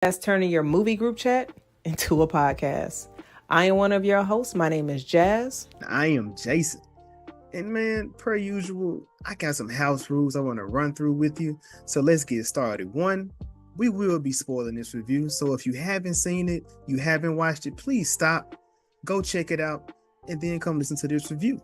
That's turning your movie group chat into a podcast. I am one of your hosts. My name is Jazz. I am Jason. And man, per usual, I got some house rules I want to run through with you. So let's get started. One, we will be spoiling this review. So if you haven't seen it, you haven't watched it, please stop, go check it out, and then come listen to this review.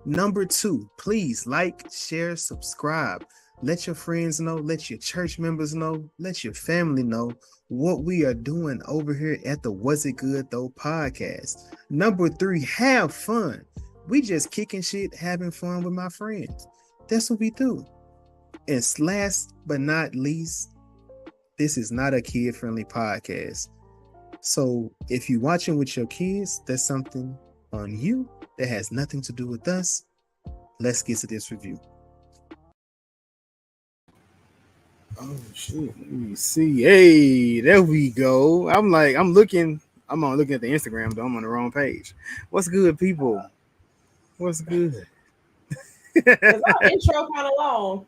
Number two, please like, share, subscribe. Let your friends know, let your church members know, let your family know what we are doing over here at the Was It Good Though podcast. Number three, have fun. We just kicking shit, having fun with my friends. That's what we do. And last but not least, this is not a kid-friendly podcast. So if you're watching with your kids, that's something on you that has nothing to do with us. Let's get to this review. Oh shit, let me see. Hey, there we go. I'm looking at the Instagram, though I'm on the wrong page. What's good, people? What's good? Because our intro kind of long.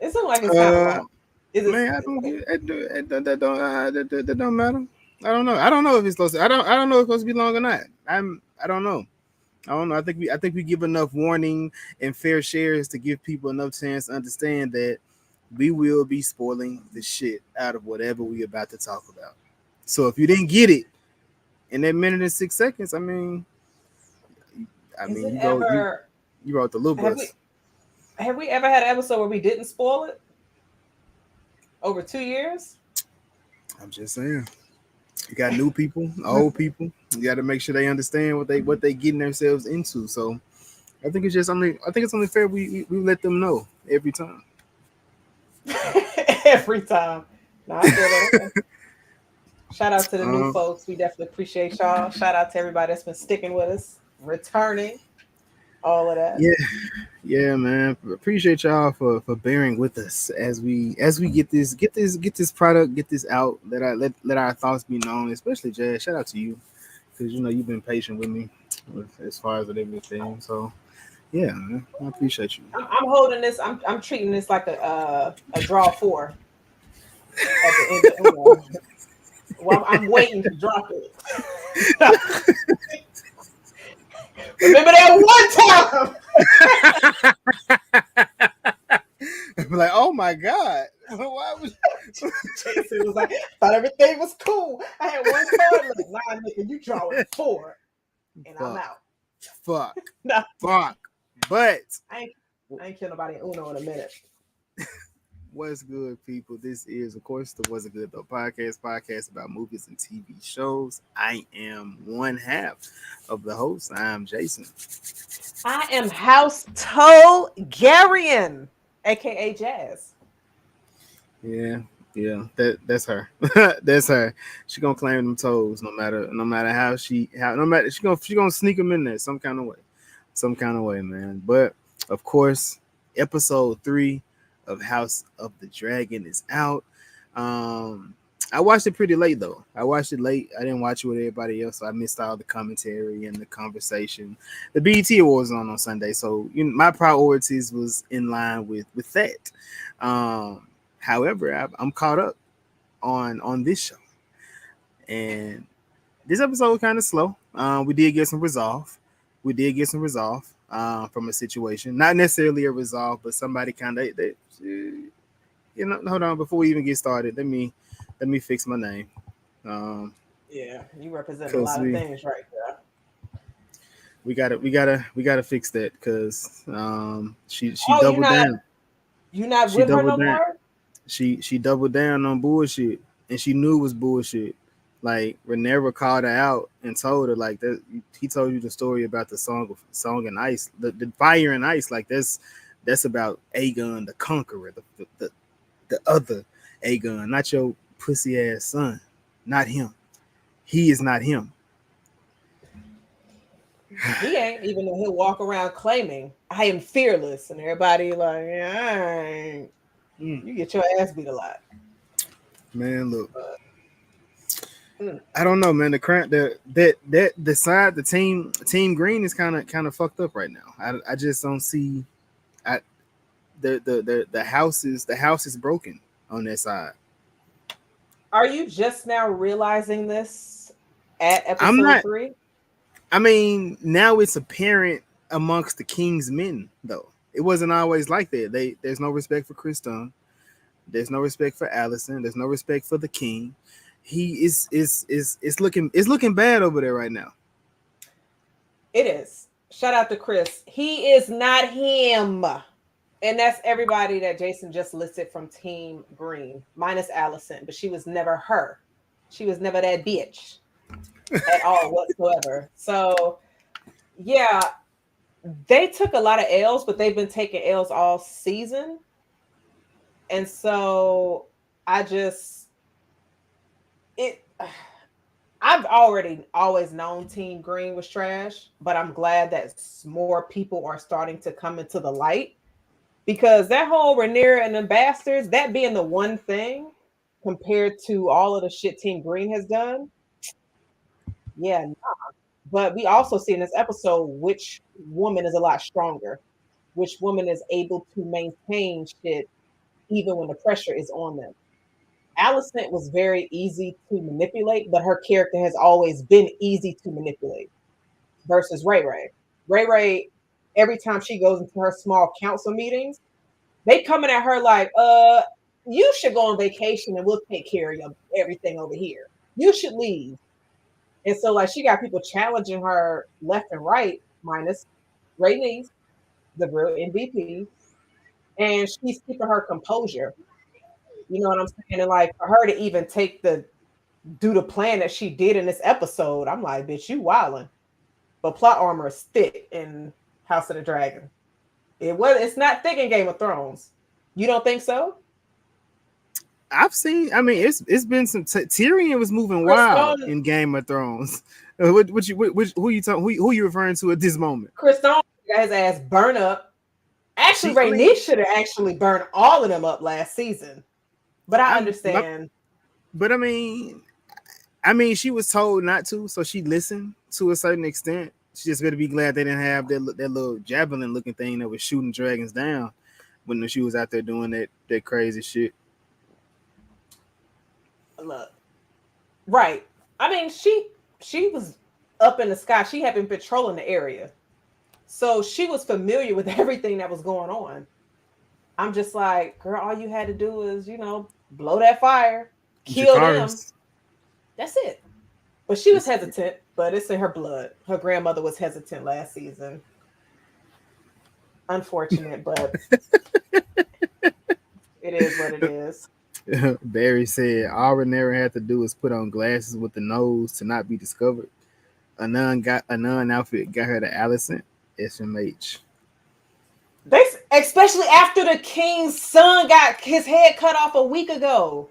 It seems like it's kind of long. Man, I don't get it. That don't matter. I don't know. I don't know if it's supposed to. I don't know if it's supposed to be long or not. I don't know. I think we give enough warning and fair shares to give people enough chance to understand that we will be spoiling the shit out of whatever we about to talk about. So if you didn't get it in that minute and 6 seconds, you wrote the little bus. Have we ever had an episode where we didn't spoil it? Over 2 years? I'm just saying. You got new people, old people. You got to make sure they understand what they getting themselves into. So I think it's only fair we let them know every time. Every time. No, I feel that. Shout out to the new folks. We definitely appreciate y'all. Shout out to everybody that's been sticking with us, returning, all of that. Yeah, man. Appreciate y'all for bearing with us as we get this product, get this out. Let our thoughts be known, especially Jazz. Shout out to you because you've been patient with me as far as everything. So yeah, man, I appreciate you. I'm holding this. I'm treating this like a draw four at the end of the well, I'm waiting to drop it. Remember that one time? I'm like, oh my god, why was Jason was like, thought everything was cool. I had one card left. Nah, nigga, you drawing 4, and I'm out. Fuck. No. Fuck. But I ain't kill nobody in Uno in a minute. What's good, people? This is, of course, the Was It Good Though podcast about movies and TV shows. I am one half of the host. I am Jason. I am House Togarian, aka Jazz. Yeah, that's her. That's her. She gonna claim them toes no matter how she gonna sneak them in there some kind of way, man. But of course, episode 3 of House of the Dragon is out. I watched it pretty late though. I watched it late. I didn't watch it with everybody else, so I missed all the commentary and the conversation. The BET Awards on Sunday, so my priorities was in line with that. However, I'm caught up on this show, and this episode was kind of slow. We did get some resolve. From a situation, not necessarily a resolve, but somebody kind of hold on, before we even get started, let me fix my name. Yeah, you represent a lot of things right there. We gotta fix that because she doubled down. You not with her no more? She doubled down on bullshit, and she knew it was bullshit. Like Rhaenyra called her out and told her like that. He told you the story about the song and ice, the fire and ice. Like that's about Aegon the Conqueror, the other Aegon, not your pussy ass son, not him. He is not him. He ain't, even though he'll walk around claiming I am fearless, and everybody like, you get your ass beat a lot. Man, look. I don't know, man. The team green is kind of fucked up right now. I just don't see. The house is broken on that side. Are you just now realizing this at I'm episode not. 3? I mean, now it's apparent amongst the king's men, though. It wasn't always like that. There's no respect for Kristen. There's no respect for Allison. There's no respect for the king. He is it's looking bad over there right now. It is. Shout out to Chris. He is not him. And that's everybody that Jason just listed from Team Green, minus Allison, but she was never her. She was never that bitch at all whatsoever. So, yeah, they took a lot of L's, but they've been taking L's all season. And so I just, it, I've already always known Team Green was trash, but I'm glad that more people are starting to come into the light because that whole Rhaenyra and the bastards, that being the one thing compared to all of the shit Team Green has done, yeah. But we also see in this episode which woman is a lot stronger, which woman is able to maintain shit even when the pressure is on them. Allison was very easy to manipulate, but her character has always been easy to manipulate versus Ray Ray. Ray Ray, every time she goes into her small council meetings, they coming at her like, you should go on vacation and we'll take care of everything over here. You should leave. And so like she got people challenging her left and right, minus Ray Lee's, the real MVP, and she's keeping her composure. You know what I'm saying? And like for her to even do the plan that she did in this episode, I'm like, bitch, you wildin'. But plot armor is thick in House of the Dragon. It's not thick in Game of Thrones. You don't think so? I've seen. I mean, it's been some. Tyrion was moving Chris wild Stone, in Game of Thrones. Who you talking? Who you referring to at this moment? Chris Stone got his ass burn up. Actually, I Rhaenys mean, should have actually burned all of them up last season. But I I'm. understand. But I mean, she was told not to, so she listened to a certain extent. She just better be glad they didn't have that little javelin looking thing that was shooting dragons down when she was out there doing that crazy shit. Look, right. I mean, she was up in the sky. She had been patrolling the area. So she was familiar with everything that was going on. I'm just like, girl, all you had to do is, blow that fire, kill them. Jakara's. That's it. But she was It's, hesitant, but it's in her blood. Her grandmother was hesitant last season. Unfortunate, but it is what it is. Barry said all Rhaenyra had to do is put on glasses with the nose to not be discovered. A nun outfit got her to Allison SMH. They, especially after the king's son got his head cut off a week ago.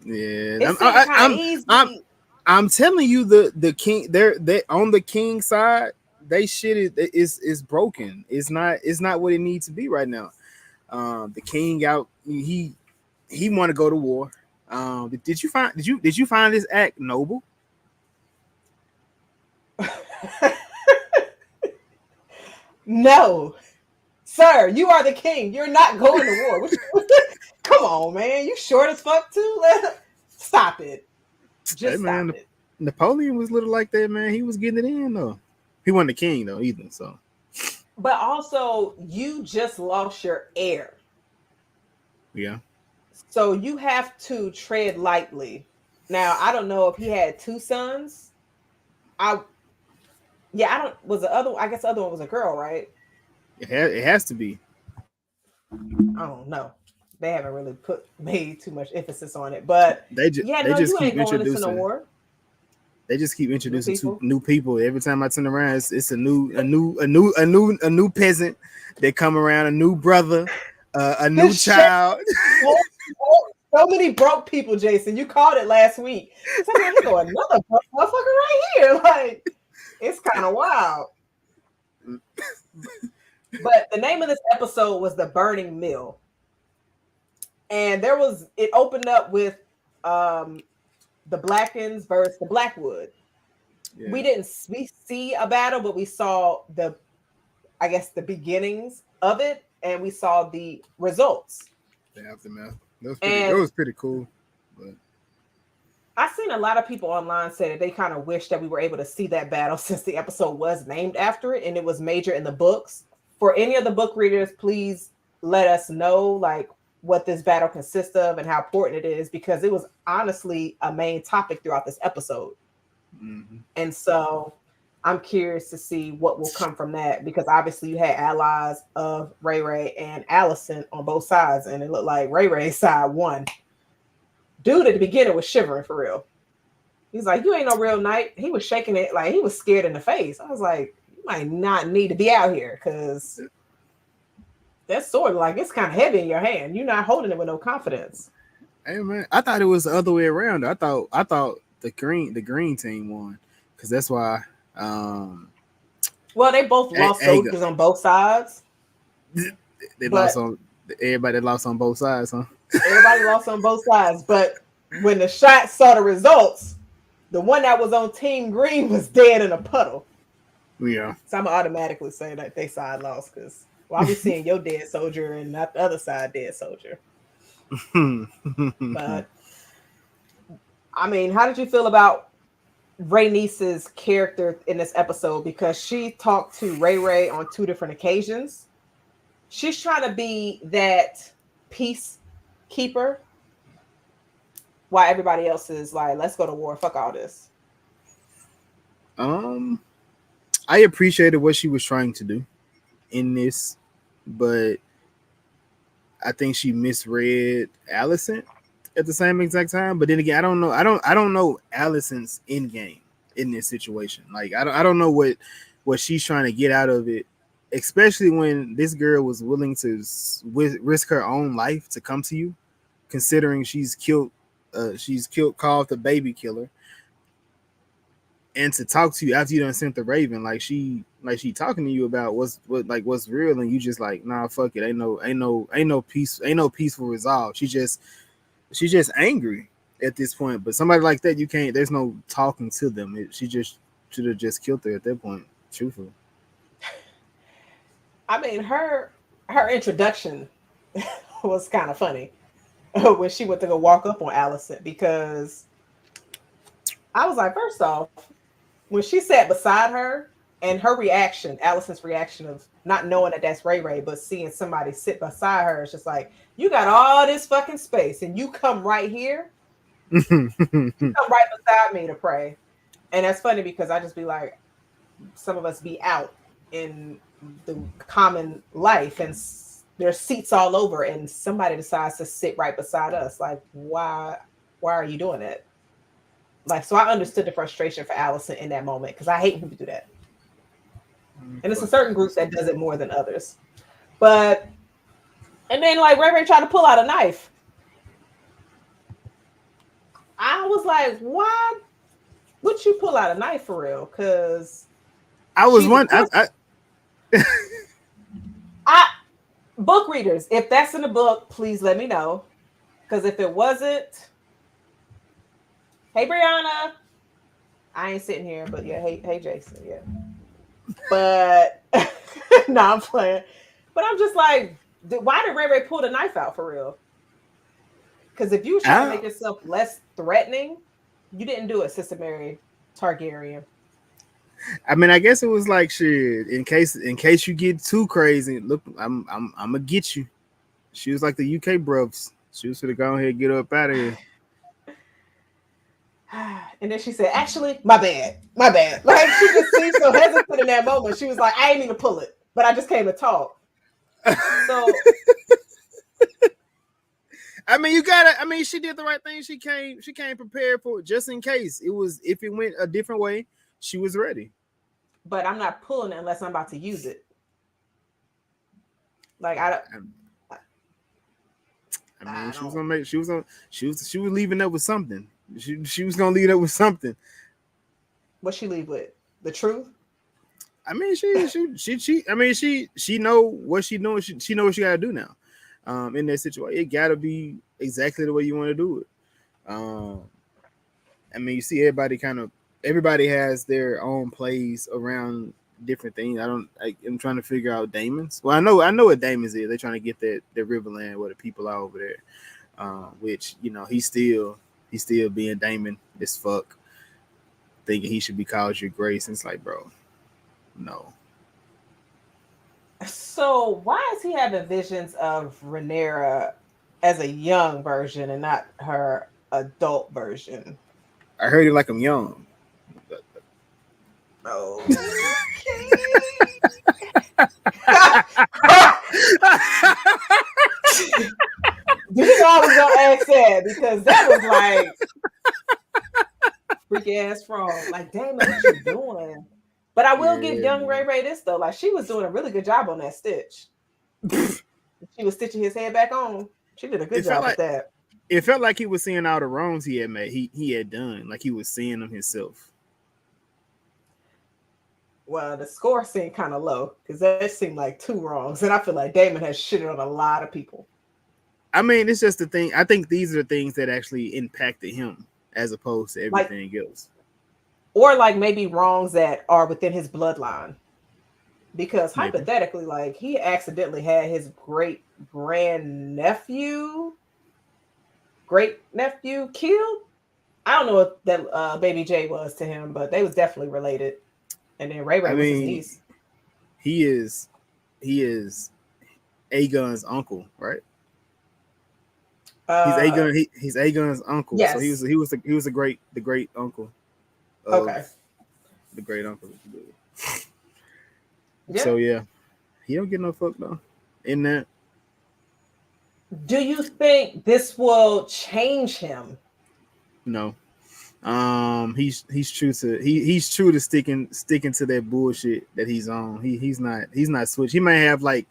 Yeah, It seemed kind of easy. I'm telling you, the king, they on the king side, they shit is broken. It's not what it needs to be right now. The king out, he want to go to war. Did you find this act noble? No, sir, you are the king. You're not going to war. Come on, man. You short as fuck too. Stop it. Hey Just man, stop it. Napoleon was little like that, man. He was getting it in though. He wasn't the king though either. So, But also, you just lost your heir. yeah. So you have to tread lightly. Now, I don't know if he had two sons. I Yeah, I don't was the other I guess the other one was a girl, right? It has to be. I don't know. They haven't really made too much emphasis on it. But yeah, They no, just you keep ain't going into no introducing. war. They just keep New introducing people. new people. Every time I turn around, it's a new peasant. They come around, a new brother, a new This shit child. so many broke people, Jason. You called it last week. So I'm like, here go another motherfucker right here. Like, it's kind of wild. But the name of this episode was The Burning Mill. And it opened up with the Blackens versus the Blackwood. Yeah. We see a battle, but we saw the beginnings of it, and we saw the results. The aftermath. That And was pretty cool. But I've seen a lot of people online say that they kind of wish that we were able to see that battle since the episode was named after it and it was major in the books. For any of the book readers, please let us know like what this battle consists of and how important it is because it was honestly a main topic throughout this episode. Mm-hmm. And so I'm curious to see what will come from that because obviously you had allies of Ray Ray and Allison on both sides, and it looked like Ray Ray's side won. Dude at the beginning was shivering for real. He's like, "You ain't no real knight." He was shaking it like he was scared in the face. I was like, "You might not need to be out here because that sword, like, it's kind of heavy in your hand. You're not holding it with no confidence." Hey man, I thought it was the other way around. I thought the green team won because that's why. Well, they both lost soldiers on both sides. They But lost on everybody. Lost on both sides, huh? everybody lost on both sides. But when the shot saw the results, the one that was on Team Green was dead in a puddle. Yeah. So I'm automatically saying that they side lost because well, I'll be seeing your dead soldier and not the other side dead soldier. But I mean, how did you feel about Rhaenys's character in this episode? Because she talked to Ray Ray on two different occasions. She's trying to be that peacekeeper while everybody else is like, let's go to war, fuck all this. I appreciated what she was trying to do in this, but I think she misread Allison at the same exact time. But then again, I don't know. I don't know Allison's end game in this situation. Like I don't know what she's trying to get out of it, especially when this girl was willing to risk her own life to come to you, considering she's killed called the baby killer, and to talk to you after you done sent the Raven, like she talking to you about what's real, and you just like, nah, fuck it, ain't no peaceful resolve. She's just angry at this point. But somebody like that, you can't. There's no talking to them. She just should have just killed her at that point. Truthfully. I mean, her introduction was kind of funny when she went to go walk up on Allison because I was like, first off, when she sat beside her and her reaction, Allison's reaction of not knowing that that's Ray Ray, but seeing somebody sit beside her, it's just like, you got all this fucking space and you come right here. You come right beside me to pray. And that's funny because I just be like, some of us be out in the common life and there's seats all over and somebody decides to sit right beside us. Like, why are you doing that? Like, so I understood the frustration for Allison in that moment because I hate when people do that. And it's a certain group that does it more than others. But, and then like Ray Ray tried to pull out a knife. I was like, why would you pull out a knife for real? Because I was wondering. Book readers, if that's in the book, please let me know. Because if it wasn't, hey Brianna, I ain't sitting here, but yeah, hey Jason, yeah. But no, I'm playing. But I'm just like, why did Ray Ray pull the knife out for real? Because if you were trying to make yourself less threatening, you didn't do it, Sister Mary Targaryen. I mean, I guess it was like shit. In case you get too crazy, look, I'm gonna get you. She was like the UK bruvs. She was gonna go ahead and get up out of here. And then she said, "Actually, my bad. Like she just seemed so hesitant in that moment. She was like, "I ain't even pull it, but I just came to talk." So, I mean, you gotta. I mean, she did the right thing. She came prepared for it, just in case if it went a different way, she was ready. But I'm not pulling it unless I'm about to use it. Like I mean, she was gonna make. She was leaving up with something. She was gonna leave up with something. What she leave with? The truth? I mean, she know what she doing. She know what she gotta do now. In that situation, it gotta be exactly the way you want to do it. I mean, you see, everybody has their own plays around different things. I'm trying to figure out Damon's. Well, I know what Damon's is. They're trying to get that Riverland where the people are over there. Which he's still He's still being Damon as fuck, thinking he should be called your grace. And it's like, bro, no. So why is he having visions of Rhaenyra as a young version and not her adult version? I heard it like I'm young. Okay. You know I was gonna ask that because that was like freaky ass frog. Like, damn, what you doing? But I will give Yeah, young Ray man. Ray this though. Like, she was doing a really good job on that stitch. She was stitching his head back on. She did a good It felt job with like that. it felt like he was seeing all the wrongs he had made. He had done, like he was seeing them himself. Well, the score seemed kind of low because that seemed like two wrongs, and I feel like Damon has shitted on a lot of people. I mean, it's just the thing. I think these are the things that actually impacted him as opposed to Like, everything else. or like maybe wrongs that are within his bloodline. Because Maybe. hypothetically, like he accidentally had his great nephew killed. I don't know what that baby J was to him, but they was definitely related. And then Ray I Ray was his mean, niece. he is he is Aegon's uncle, right? He's Uh, Aegon. He's Aegon's uncle. So yes. he was the great uncle of Okay. the great uncle. Yeah. So yeah, he don't get no fuck though. In that, Do you think this will change him? no. He's true to he's true to sticking to that bullshit that he's on. He's not switch. He may have like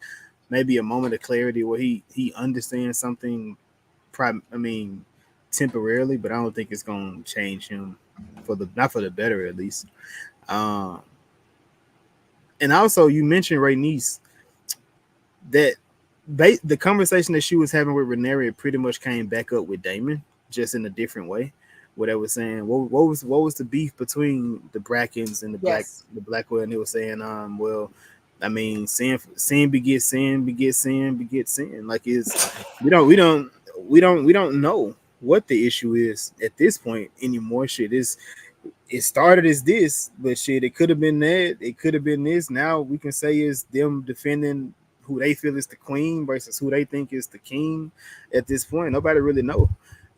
maybe a moment of clarity where he understands something. I mean, temporarily, but I don't think it's gonna change him for the not for the better at least. Um, and also you mentioned Ray Niece that the conversation that she was having with Rhaenyra pretty much came back up with Damon, just in a different way. What they were saying, what was the beef between the Brackens and Yes. the Blackwell, and they were saying, well, I mean, sin begets sin begets sin begets sin. Like it's we don't know what the issue is at this point anymore. Shit is it started as this, but shit, it could have been that. It could have been this. Now we can say is them defending who they feel is the queen versus who they think is the king. At this point, nobody really know.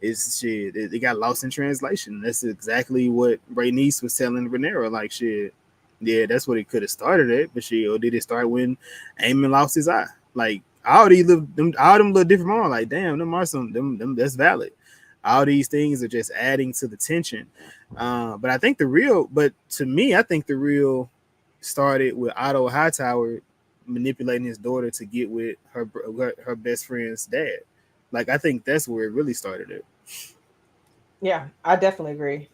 It's shit. It got lost in translation. That's exactly what Rhaenys was telling Rhaenyra. Like shit, yeah, that's what it could have started at. But shit, or did it start when Aemon lost his eye? Like all them little different moments. Like damn, them are some them that's valid. All these things are just adding to the tension. But I think but to me, I think the real started with Otto Hightower manipulating his daughter to get with her best friend's dad. Like I think that's where it really started. It. Yeah, I definitely agree.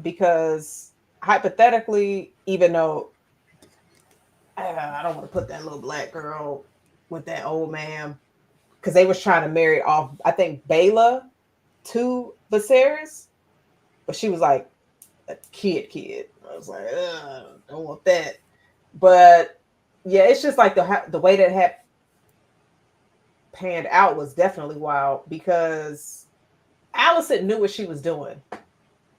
Because hypothetically, even though I don't want to put that little black girl with that old man, because they was trying to marry off, I think Bela to Viserys, but she was like a kid. I was like, don't want that. But yeah, it's just like the way that had panned out was definitely wild because Allison knew what she was doing.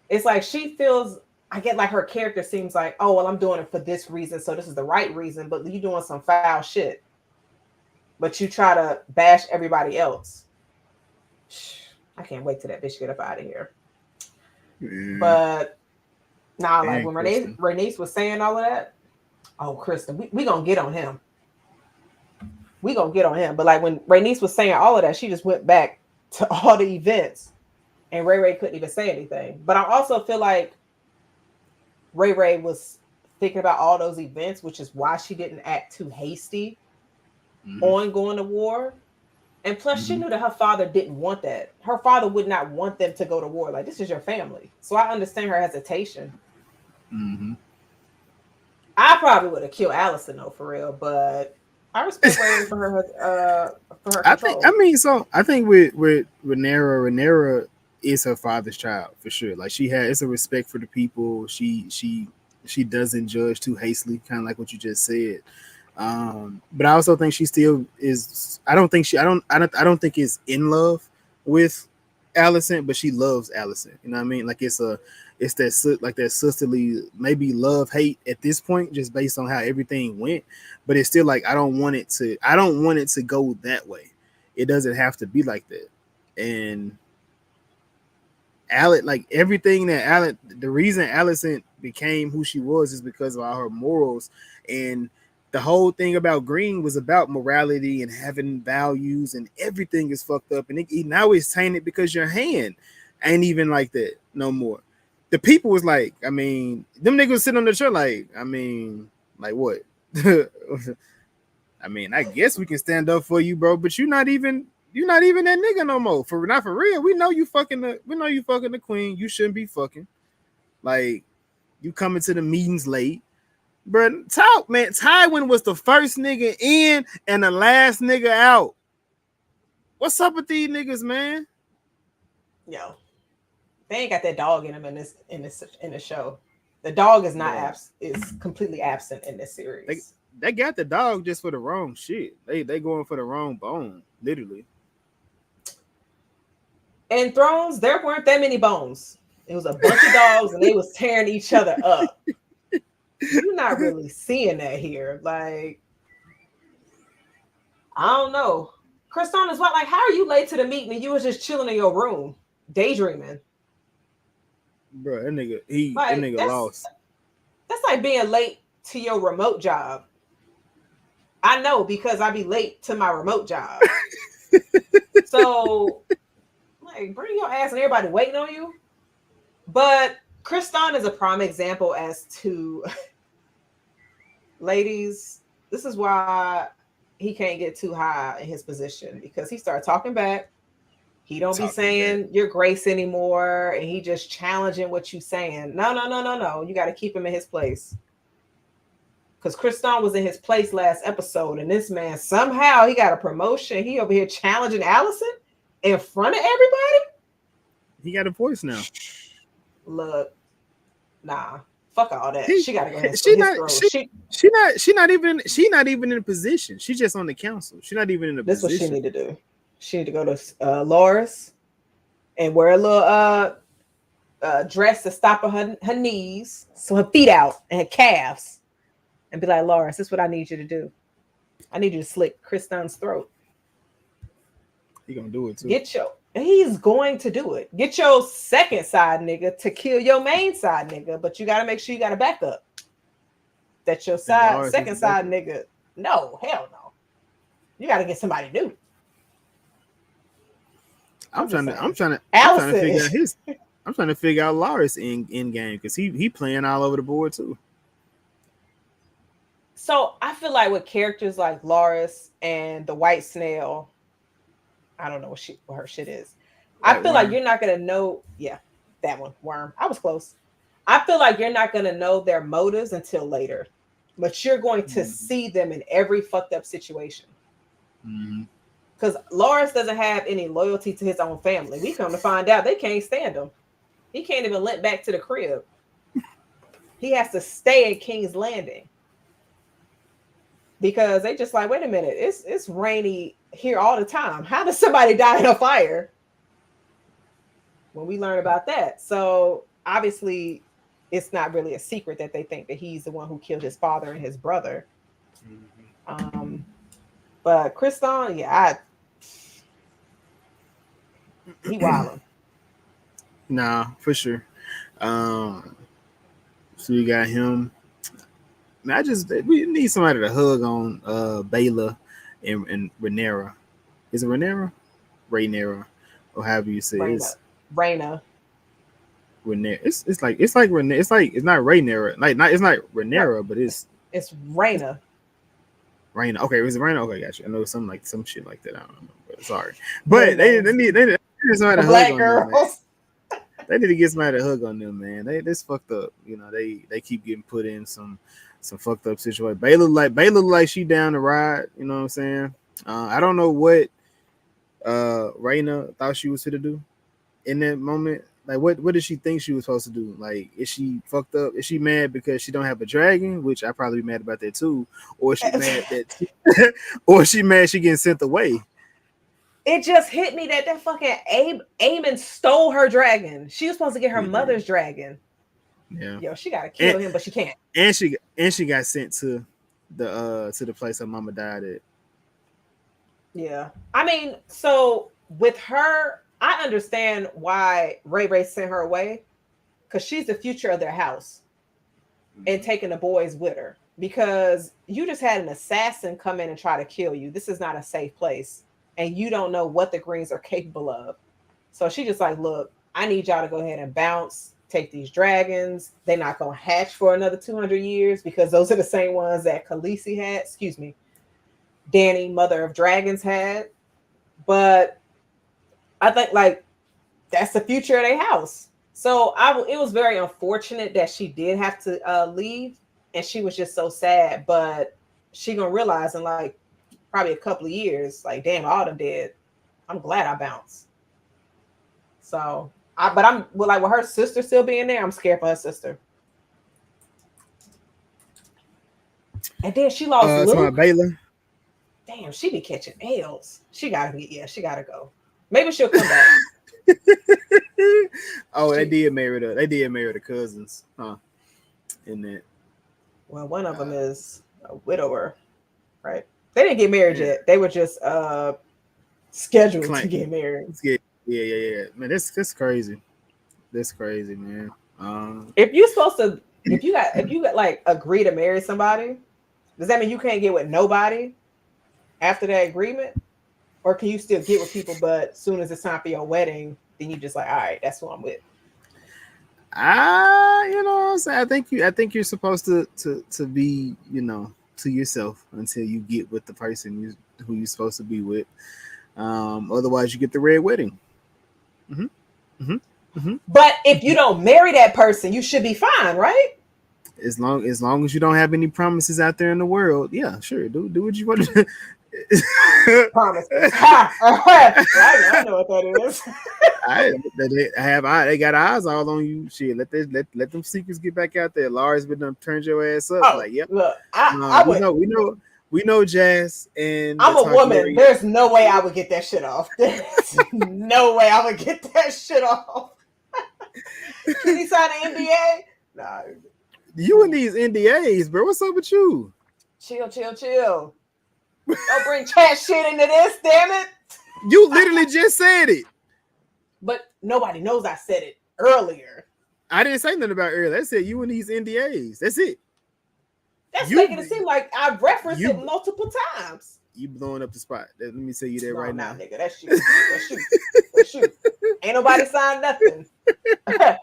It's like she feels. I get like her character seems like, oh well, I'm doing it for this reason, so this is the right reason. But you doing some foul shit, but you try to bash everybody else. I can't wait till that bitch get up out of here. But now, like And when Kristen. Rhaenys was saying all of that, oh, Kristen, we gonna get on him. We gonna get on him. But like when Rhaenys was saying all of that, she just went back to all the events, and Ray Ray couldn't even say anything. But I also feel like Ray Ray was thinking about all those events, which is why she didn't act too hasty on going to war. And plus, she knew that her father didn't want that. Her father would not want them to go to war. Like, this is your family. So I understand her hesitation. Mm-hmm. I probably would have killed Allison though, for real. But I respect Ray for her control. I think with Rhaenyra is her father's child for sure. Like she has a respect for the people. She doesn't judge too hastily, kind of like what you just said. But I also think she still is. I don't think is in love with Allison, but she loves Allison. You know what I mean? Like it's that sisterly, maybe love hate at this point, just based on how everything went. But it's still like I don't want it to go that way. It doesn't have to be like that. And like everything that the reason Allison became who she was is because of all her morals, and the whole thing about Green was about morality and having values, and everything is fucked up, and now it's tainted because your hand ain't even like that no more. The people was like, I mean, them niggas sitting on the chair like, I mean, like what? I mean, I guess we can stand up for you, bro, but you're not even that nigga no more. Not for real. We know you fucking the queen. You shouldn't be fucking. Like, you coming to the meetings late. But Tywin was the first nigga in and the last nigga out. What's up with these niggas, man? Yo, they ain't got that dog in them in the show. The dog is not is completely absent in this series. They got the dog just for the wrong shit. They going for the wrong bone, literally. In Thrones, there weren't that many bones. It was a bunch of dogs, and they was tearing each other up. You're not really seeing that here. Like, I don't know. Kriston is what? Like, how are you late to the meeting and you was just chilling in your room, daydreaming? Bro, that nigga lost. That's like being late to your remote job. I know because I be late to my remote job. So, like, bring your ass and everybody waiting on you. But Kriston is a prime example as to, ladies, this is why he can't get too high in his position, because he started talking back. He don't be saying your grace anymore, and he just challenging what you saying. No. You got to keep him in his place. Because Kriston was in his place last episode, and this man, somehow he got a promotion. He over here challenging Allison in front of everybody. He got a voice now. Look, nah, fuck all that. She got to go. She not even in a position. She's just on the council. She's not even in a position. This is what she need to do. She need to go to Loris and wear a little dress to stop her knees, so her feet out and her calves, and be like, Loris, this is what I need you to do. I need you to slit Kriston's throat. He gonna do it too. He's going to do it. Get your second side nigga to kill your main side nigga, but you got to make sure you got a backup. That your second side nigga. No, hell no. You got to get somebody new. I'm trying to figure out Loris in game, because he playing all over the board too. So I feel like with characters like Loris and the White Snail, I don't know what her shit is. I feel like you're not gonna know. Yeah, that one, Worm. I was close. I feel like you're not gonna know their motives until later, but you're going to see them in every fucked up situation. Because Loris doesn't have any loyalty to his own family. We come to find out they can't stand him. He can't even limp back to the crib. He has to stay in King's Landing. Because they just like, wait a minute, it's rainy here all the time. How does somebody die in a fire? When we learn about that. So obviously it's not really a secret that they think that he's the one who killed his father and his brother. But Kriston, he wildin'. Nah, for sure. So we got him. Man, we need somebody to hug on Bayla and Rhaenyra. Is it Rhaenyra? Rhaenyra, or however you say it. Rhaena. Rhaenyra. It's like Rhaenyra. It's not Rhaenyra. It's not Rhaenyra, but it's Rhaena. Rhaena. Okay, was it Rhaena? Okay, gotcha. I know some shit like that. I don't know. But sorry. But they need somebody to hug on them. They need to get somebody to hug on them, man. This fucked up. You know, they keep getting put in some fucked up situation. Bayla look like she down the ride. You know what I'm saying? I don't know what Rhaena thought she was fit to do in that moment. Like, what did she think she was supposed to do? Like, is she fucked up? Is she mad because she don't have a dragon? Which I probably be mad about that too. Or is she mad that or is she mad she getting sent away? it just hit me that fucking Aemon stole her dragon. She was supposed to get her Yeah. mother's dragon. Yeah. Yo, she gotta kill him, but she can't. And she got sent to the place her mama died at. Yeah. I mean, so with her, I understand why Ray sent her away because she's the future of their house and taking the boys with her. Because you just had an assassin come in and try to kill you. This is not a safe place. And you don't know what the Greens are capable of. So she just like, look, I need y'all to go ahead and bounce, take these dragons. They're not going to hatch for another 200 years because those are the same ones that Khaleesi had. Excuse me. Dany, Mother of Dragons, had. But I think like that's the future of their house. So it was very unfortunate that she did have to leave, and she was just so sad. But she gonna realize in like probably a couple of years, like damn, all them dead. I'm glad I bounced. So but I'm like with her sister still being there, I'm scared for her sister. And then she lost It's my Luke. Baylor. Damn, she be catching L's. She gotta go. Maybe she'll come back. Oh, they did marry the cousins, huh? In that. Well, one of them is a widower, right? They didn't get married yet. They were just scheduled to get married. Yeah. Man, that's crazy. That's crazy, man. If you got like agree to marry somebody, does that mean you can't get with nobody after that agreement? Or can you still get with people, but as soon as it's time for your wedding, then you just like, all right, that's who I'm with. You know what I'm saying? I think you're supposed to be, to yourself until you get with the person who you're supposed to be with. Otherwise you get the red wedding. But if you don't marry that person, you should be fine, right? As long as you don't have any promises out there in the world, yeah, sure. Do what you want to do. Promise. I know what that is. They got eyes all on you. Shit, let them secrets get back out there. Laura's been done turned your ass up. Oh, like, yep. Look, we know Jazz and I'm a woman. There's no way I would get that shit off. There's no way I would get that shit off. Can he sign an NDA? Nah. You and these NDAs, bro. What's up with you? Chill. Don't bring trash shit into this, damn it. You literally just said it. But nobody knows I said it earlier. I didn't say nothing about earlier. I said you and these NDAs. That's it. That's making it seem like I referenced it multiple times. You blowing up the spot. Let me tell you that right now. Nigga, that's you. That's you. Ain't nobody signed nothing. Nothing.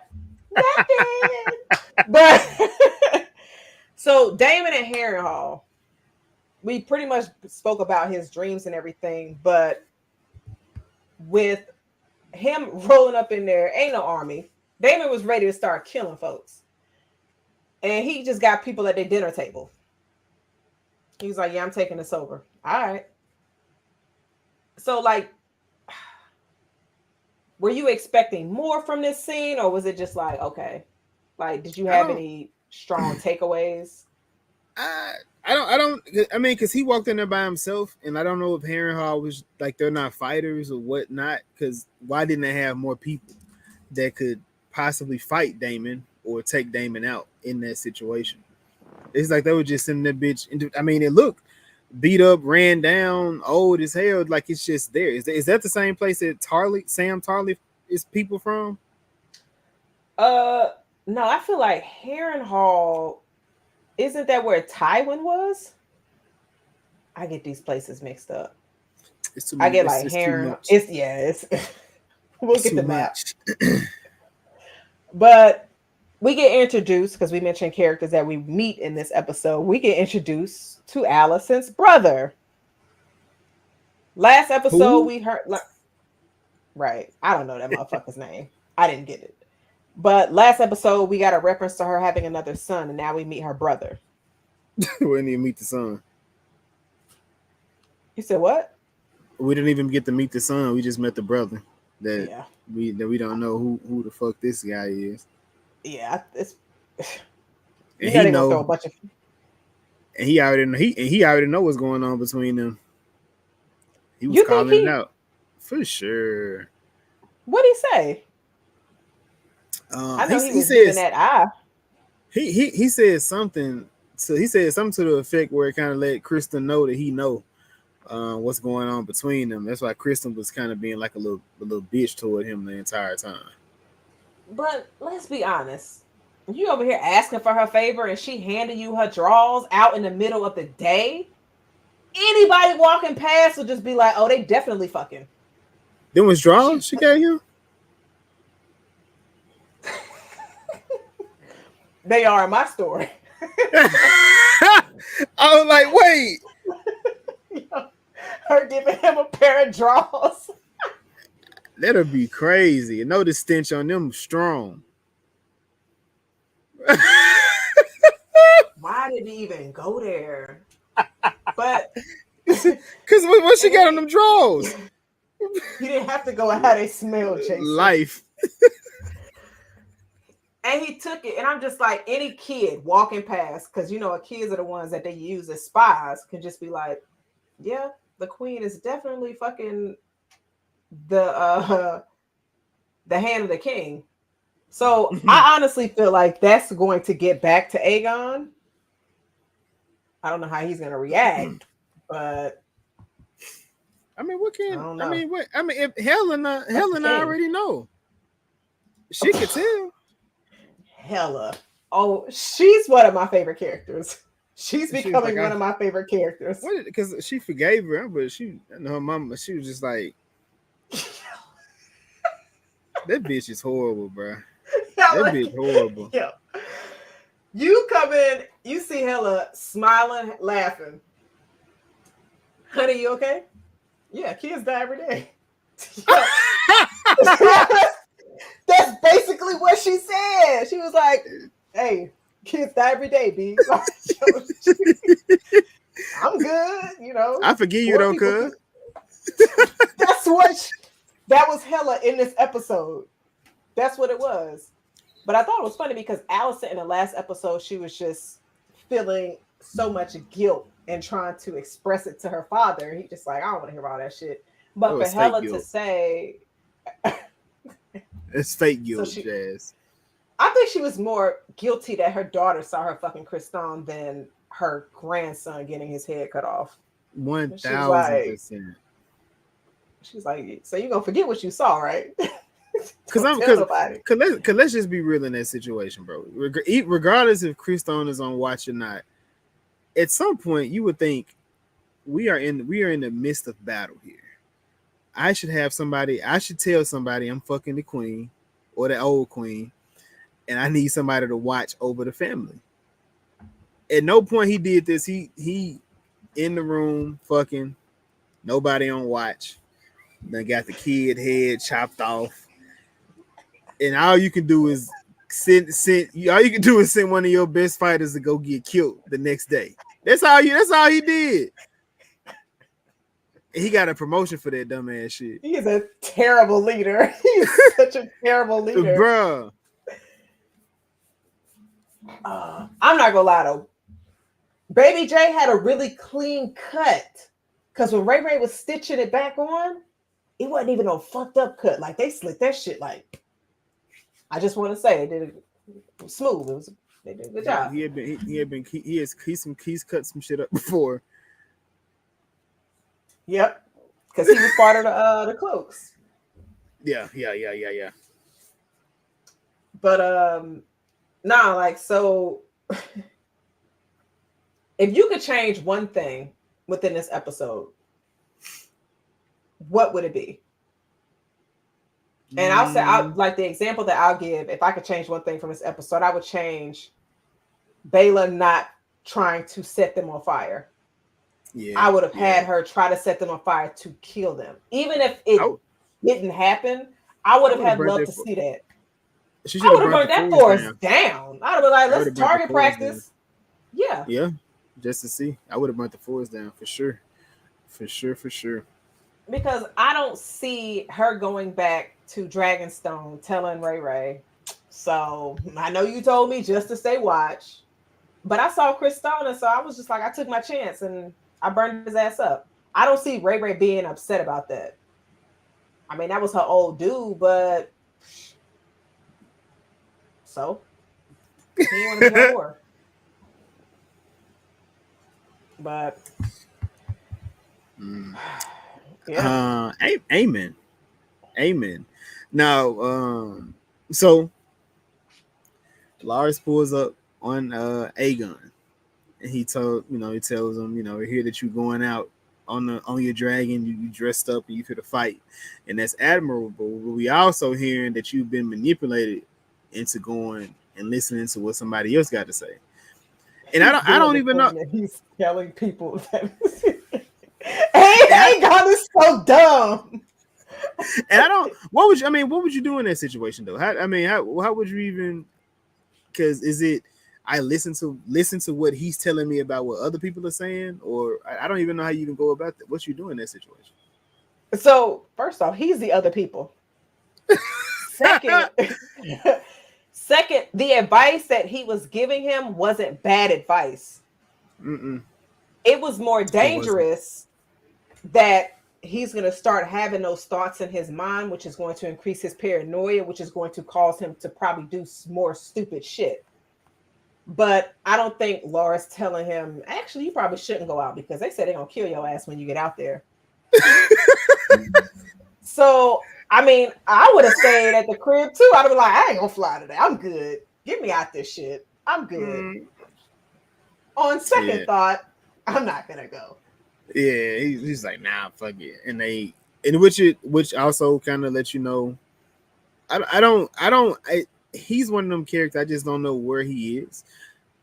But so Damon and Harrenhal, we pretty much spoke about his dreams and everything, but with him rolling up in there, ain't no army. Damon was ready to start killing folks. And he just got people at their dinner table. He was like, yeah, I'm taking this over. All right. So, like, were you expecting more from this scene, or was it just like, okay? Like, did you have any strong takeaways? I mean, because he walked in there by himself, and I don't know if Harrenhal was like they're not fighters or whatnot. Because why didn't they have more people that could possibly fight Damon or take Damon out in that situation? It's like they were just sending that bitch into. I mean, it looked beat up, ran down, old as hell. Like it's just there. Is that the same place that Sam Tarly is people from? No, I feel like Harrenhal. Isn't that where Tywin was? I get these places mixed up. I get like Heron. It's we'll get the map. But we get introduced because we mentioned characters that we meet in this episode. We get introduced to Alicent's brother. Last episode we heard right. I don't know that motherfucker's name. I didn't get it. But last episode, we got a reference to her having another son, and now we meet her brother. We didn't even meet the son. You said what? We didn't even get to meet the son. We just met the brother. We don't know who the fuck this guy is. Yeah, it's. And he know throw a bunch of. And he already know what's going on between them. He was calling it out. For sure. What'd he say? I know he He was giving says that eye. he said something. So he said something to the effect where it kind of let Kristen know that he know what's going on between them. That's why Kristen was kind of being like a little bitch toward him the entire time. But let's be honest. You over here asking for her favor and she handing you her drawers out in the middle of the day. Anybody walking past will just be like, "Oh, they definitely fucking." Then was She, draws she gave him. they are in my story. I was like, wait, Her giving him a pair of drawers. that'll be crazy. And know the stench on them strong. Why did he even go there? But Cause what she got on them drawers? he didn't have to go and how they smell, Jason. Life. And he took it, and I'm just like, any kid walking past, because you know, kids are the ones that they use as spies, can just be like, yeah, the queen is definitely fucking the hand of the king. So I honestly feel like that's going to get back to Aegon. I don't know how he's gonna react, but I mean, what can I don't know. I mean, if Helena already know. She could tell. Hella. Oh, she's one of my favorite characters. She's becoming like, one of my favorite characters. Because she forgave her, but her mama, she was just like, that bitch is horrible, bro. That bitch horrible. Yeah. You come in, you see Hella smiling, laughing. Honey, you okay? Yeah, kids die every day. That's basically what she said. She was like, hey, kids die every day, B. I'm good, you know. I forgive you, though, cuz. That was Hella in this episode. That's what it was. But I thought it was funny because Allison in the last episode, she was just feeling so much guilt and trying to express it to her father. He just like, I don't want to hear all that shit. But for Hella to say, it's fake guilt, Jazz. I think she was more guilty that her daughter saw her fucking Kriston than her grandson getting his head cut off. 1000%. She's like, so you're gonna forget what you saw, right? Cause let's just be real in that situation, bro. Regardless if Kriston is on watch or not, at some point you would think we are in the midst of battle here. I should tell somebody I'm fucking the queen or the old queen, and I need somebody to watch over the family. At no point he did this. He in the room fucking, nobody on watch. Then got the kid head chopped off. And all you can do is send one of your best fighters to go get killed the next day. That's all he did. And he got a promotion for that dumbass shit. He is a terrible leader. He's such a terrible leader. Bruh. I'm not gonna lie though. Baby J had a really clean cut. Because when Ray Ray was stitching it back on, it wasn't even a fucked up cut. Like they slit that shit like. I just want to say they did it smooth. They did a good job. He's cut some shit up before. Yep, because he was part of the cloaks. Yeah. But like so, if you could change one thing within this episode, what would it be? And I'll say, like the example that I'll give, if I could change one thing from this episode, I would change Bayla not trying to set them on fire. Yeah, I would have had her try to set them on fire to kill them. Even if it didn't happen, I would have had love to see that. I would have burned that forest down. I would have been like, let's target practice. Yeah. Yeah, just to see. I would have burnt the forest down for sure. For sure. Because I don't see her going back to Dragonstone telling Ray Ray. So I know you told me just to stay watch, but I saw Kriston, and so I was just like, I took my chance and I burned his ass up. I don't see Ray Ray being upset about that. I mean, that was her old dude, but so he didn't want to be her whore. But Mm. yeah. Amen. Amen. Now, so Lars pulls up on Aegon, and he tells him, we hear that you going out on your dragon, you dressed up and you could fight, and that's admirable. But we also hearing that you've been manipulated into going and listening to what somebody else got to say. And He's I doing don't the even know. thing that he's telling people that And Aegon is so dumb. I don't. What would you do in that situation though? How would you even? Because is it? I listen to what he's telling me about what other people are saying, or I don't even know how you can go about that. What you do in that situation? So first off, he's the other people. Second, second, the advice that he was giving him wasn't bad advice. Mm-mm, It was more it wasn't. dangerous that he's going to start having those thoughts in his mind, which is going to increase his paranoia, which is going to cause him to probably do more stupid shit. But I don't think Laura's telling him, actually, you probably shouldn't go out because they said they're going to kill your ass when you get out there. So, I mean, I would have stayed at the crib too. I'd have been like, I ain't going to fly today. I'm good. Get me out this shit. I'm good. On second Yeah, thought, I'm not going to go. yeah. He's like, nah, fuck it, and which also kind of lets you know. He's one of them characters. I just don't know where he is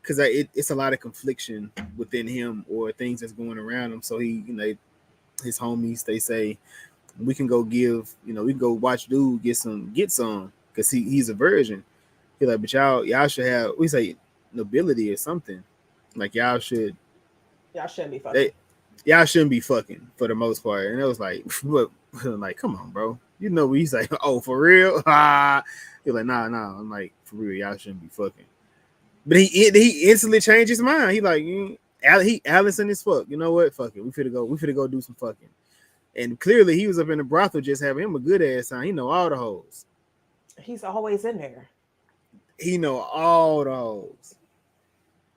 because it's a lot of confliction within him or things that's going around him. So his homies, they say we can go we can go watch dude get some because he's a virgin. He's like, but y'all should have, we say, nobility or something. Like Y'all shouldn't be fucking. they y'all shouldn't be fucking for the most part. And it was like, but like, come on, bro. He's like, oh, for real? He's like, nah. I'm like, for real, y'all shouldn't be fucking. But he instantly changed his mind. He like, Allison is fuck. You know what? Fuck it. We finna go do some fucking. And clearly he was up in the brothel just having him a good ass time. He know all the hoes. He's always in there. He know all the hoes.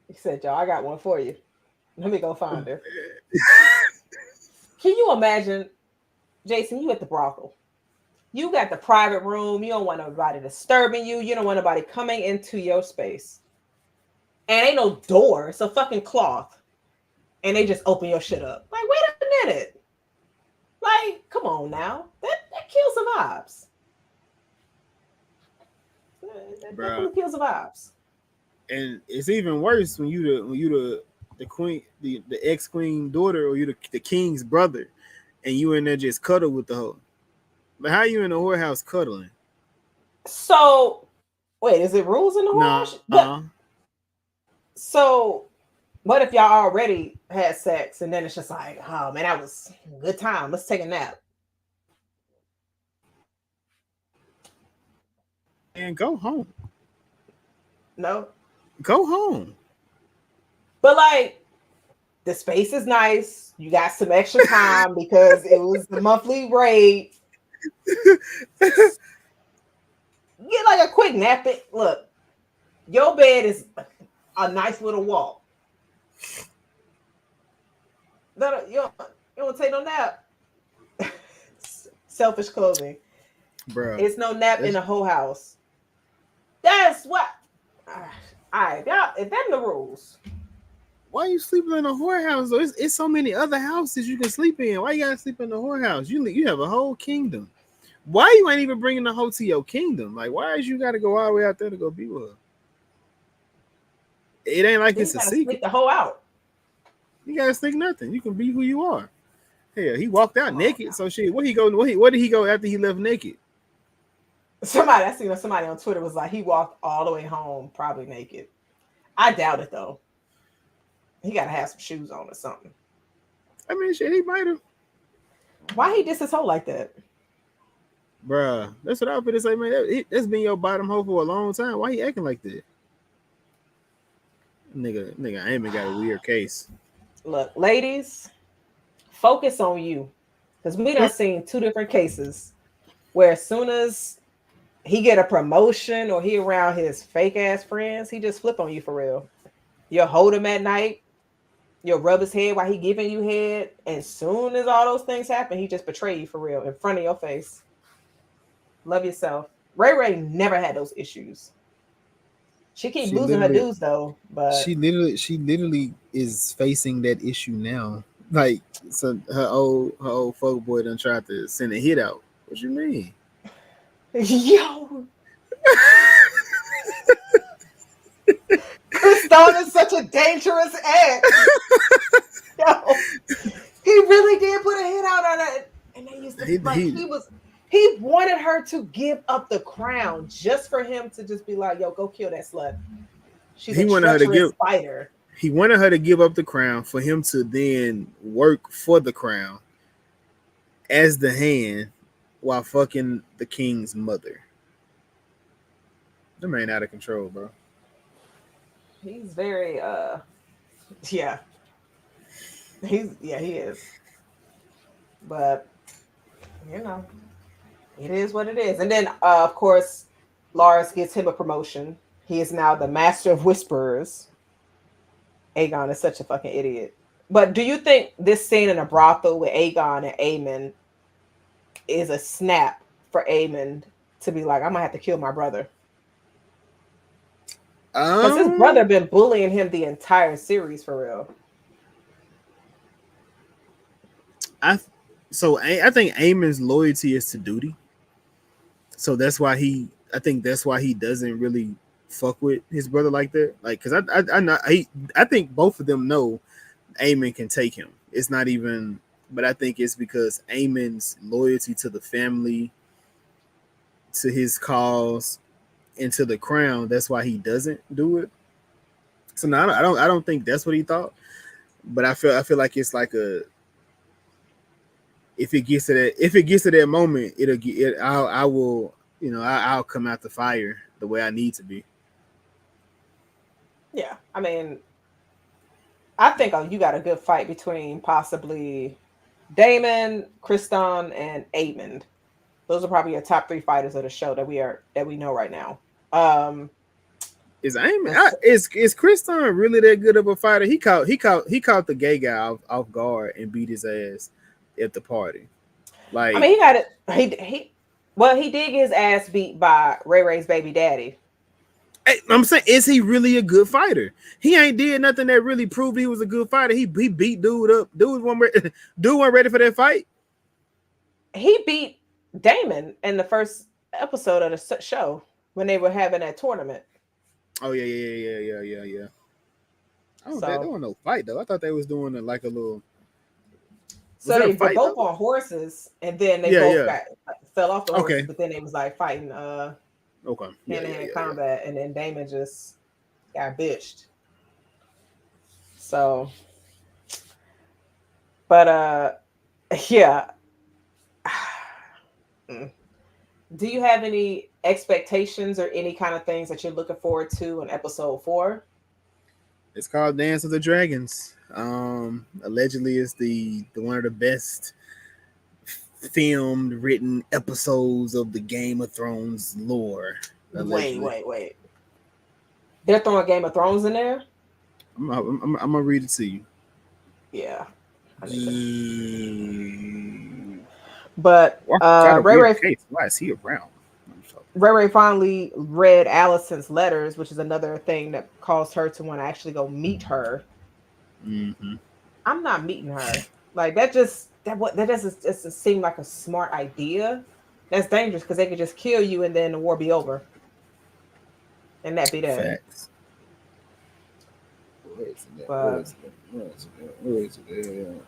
He said, y'all, I got one for you. Let me go find her. Can you imagine, Jason, you at the brothel? You got the private room. You don't want nobody disturbing you. You don't want nobody coming into your space. And ain't no door. It's a fucking cloth. And they just open your shit up. Like, wait a minute. Like, come on now. That kills the vibes. That definitely kills the vibes. And it's even worse when you the queen, the ex queen daughter, or you the king's brother, and you in there just cuddle with the hoe. But how you in the whorehouse cuddling? So, wait, is it rules in the Nah, whorehouse? So, what if y'all already had sex and then it's just like, oh man, that was a good time. Let's take a nap. and go home. No, Go home. but like the space is nice. You got some extra time because it was the monthly rate. Get like a quick nap. Look, your bed is a nice little walk. No, you don't take no nap. Selfish clothing. Bro. It's no nap in the whole house. That's what. All right, y'all. If them the rules. Why are you sleeping in a whorehouse though? It's so many other houses you can sleep in. Why you gotta sleep in the whorehouse? You have a whole kingdom. Why you ain't even bringing the hoe to your kingdom? Like, why is you got to go all the way out there to go be with her? It ain't like it's a secret. Sneak the hoe out. You gotta sneak nothing. You can be who you are. Hell, he walked out naked. So shit, where he go? Where did he go after he left naked? I seen somebody on Twitter was like he walked all the way home probably naked. I doubt it though. He got to have some shoes on or something. I mean, shit, he might have. Why he diss his hoe like that? Bruh, that's what I was gonna say, man. That's been your bottom hoe for a long time. Why he acting like that? Nigga, Amy got a weird case. Look, ladies, focus on you. Because we done seen two different cases where as soon as he get a promotion or he around his fake ass friends, he just flip on you for real. You'll hold him at night. You'll rub his head while he giving you head. And soon as all those things happen, he just betray you for real in front of your face. Love yourself. Ray Ray never had those issues. She keep She losing her literally, dudes though, but she literally is facing that issue now. Like, so her old folk boy done tried to send a hit out. What you mean? yo, Chris Dawn is such a dangerous ex. Yo, he really did put a hit out on it, and they used to He like he he wanted her to give up the crown just for him to just be like, "Yo, go kill that slut. She's he a wanted her to treacherous give fighter." he wanted her to give up the crown for him to then work for the crown as the hand while fucking the king's mother. The man out of control, bro. He's very yeah, he is, but you know, it is what it is. And then of course, Lars gets him a promotion. He is now the master of whisperers. Aegon is such a fucking idiot. But do you think this scene in a brothel with Aegon and Aemon is a snap for Aemon to be like, I'm gonna have to kill my brother? Because his brother Um, been bullying him the entire series for real. I I think Aemon's loyalty is to duty, so that's why I think that's why he doesn't really fuck with his brother like that. Like, cause I think both of them know Aemon can take him. It's not even, but I think it's because Aemon's loyalty to the family, to his cause, and to the crown. That's why he doesn't do it. So now I don't think that's what he thought. But I feel like it's like a, if it gets to that moment, it'll get it. I will, I'll come out the fire the way I need to be. Yeah, I mean, I think you got a good fight between possibly Damon, Kriston, and Aemond. Those are probably your top three fighters of the show that we know right now. Um, Is Aemon the, is Kriston really that good of a fighter? He caught the gay guy off guard and beat his ass at the party. I Like, mean, he got it. He did get his ass beat by Ray Ray's baby daddy. I'm saying, is he really a good fighter? He ain't did nothing that really proved he was a good fighter. He beat dude up. Dude wasn't ready for that fight. He beat Damon in the first episode of the show when they were having that tournament. Oh yeah. I don't think there So, was no fight though. I thought they was doing it like a little. Was so that a they were fight both though? on horses, and then they Yeah, both yeah. got fell off the horses, Okay. but then they was like fighting Okay. hand to hand combat, and then Damon just got bitched. So, but yeah. Mm. Do you have any expectations or any kind of things that you're looking forward to in episode 4? It's called Dance of the Dragons. Allegedly, it's the one of the best filmed, written episodes of the Game of Thrones lore. Wait, Allegedly, wait, wait. They're throwing Game of Thrones in there? I'm gonna read it to you. Yeah. I need to. But Walker got a weird case. Why is he around? Ray Ray finally read Allison's letters, which is another thing that caused her to want to actually go meet her. Mm-hmm. I'm not meeting her. Like that doesn't just seem like a smart idea. That's dangerous because they could just kill you and then the war be over. And that be that. Facts. Where is it? Where But is it? Where is it? Where is it?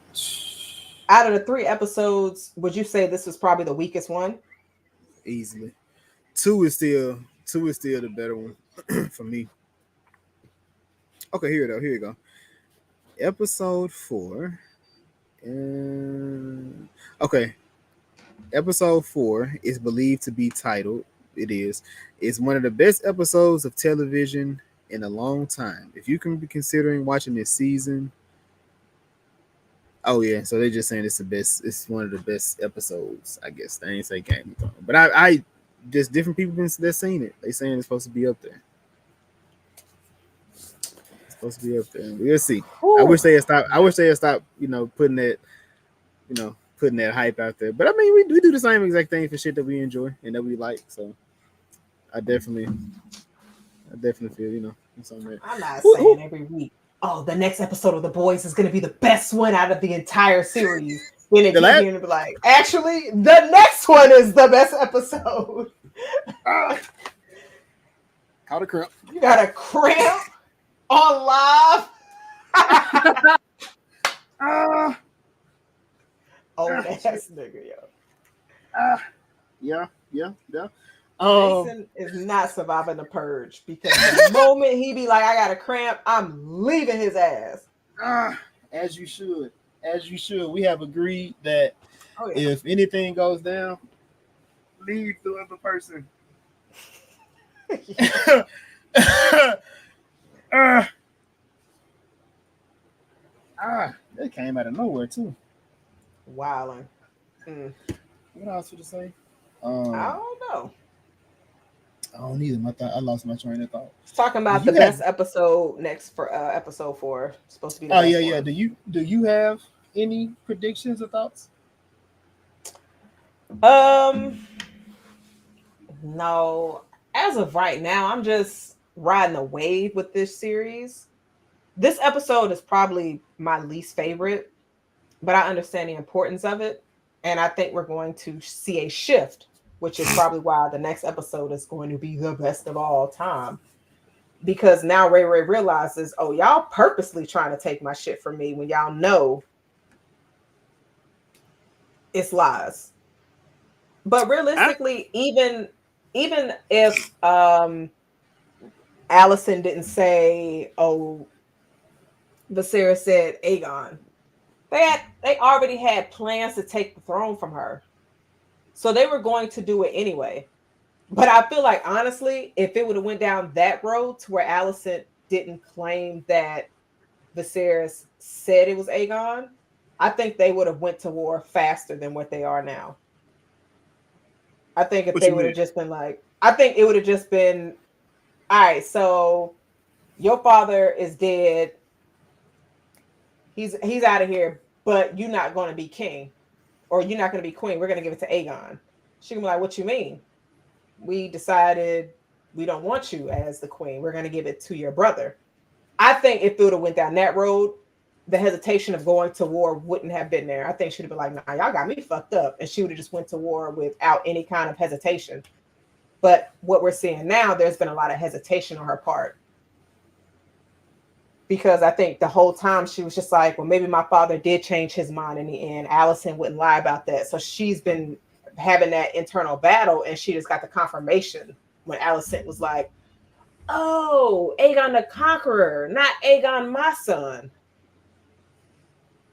out of the 3 episodes, would you say this was probably the weakest one? Easily. Two is still the better one for me. Okay, here you go. Episode 4. Okay, episode 4 is believed to be titled. It is. It's one of the best episodes of television in a long time. If you can be considering watching this season, Oh yeah, so they're just saying it's the best. It's one of the best episodes, I guess. They ain't say Game of Thrones, but I just different people been that seen it. They saying it's supposed to be up there. It's supposed to be up there. We'll see. I Whew. wish they had stopped. I wish they had stopped. Putting that hype out there. But I mean, we do the same exact thing for shit that we enjoy and that we like. So I definitely, I definitely feel it's on that. I'm not Who, saying every week, oh, the next episode of The Boys is going to be the best one out of the entire series. Then they the keep last? hearing it be like, actually, the next one is the best episode. Caught a cramp. You got a cramp on live. Old ass nigga, yo. Yeah. Jason is not surviving the purge because the moment he be like, I got a cramp, I'm leaving his ass. As you should. As you should. We have agreed that Oh, if anything goes down, leave the other person. That came out of nowhere too. Wilding. What else would I say? I don't know. I don't either. I lost my train of thought. It's talking about the best episode next for episode 4. It's supposed to be the best yeah. one. Do you have any predictions or thoughts? No. As of right now, I'm just riding a wave with this series. This episode is probably my least favorite, but I understand the importance of it. And I think we're going to see a shift, which is probably why the next episode is going to be the best of all time. Because now Ray realizes, oh, y'all purposely trying to take my shit from me when y'all know it's lies. But realistically, even if Allison didn't say, oh, Viserys said Aegon, they already had plans to take the throne from her. So they were going to do it anyway. But I feel like, honestly, if it would have went down that road to where Allison didn't claim that Viserys said it was Aegon, I think they would have went to war faster than what they are now. I think if they would have just been like, I think it would have just been, all right, so your father is dead. He's out of here, but you're not going to be king, or you're not going to be queen. We're going to give it to Aegon. She can be like, what you mean? We decided we don't want you as the queen. We're going to give it to your brother. I think if it would have went down that road, the hesitation of going to war wouldn't have been there. I think she'd have been like, nah, y'all got me fucked up. And she would have just went to war without any kind of hesitation. But what we're seeing now, there's been a lot of hesitation on her part. Because I think the whole time she was just like, well, maybe my father did change his mind in the end. Allison wouldn't lie about that. So she's been having that internal battle, and she just got the confirmation when Allison was like, oh, Aegon the Conqueror, not Aegon my son.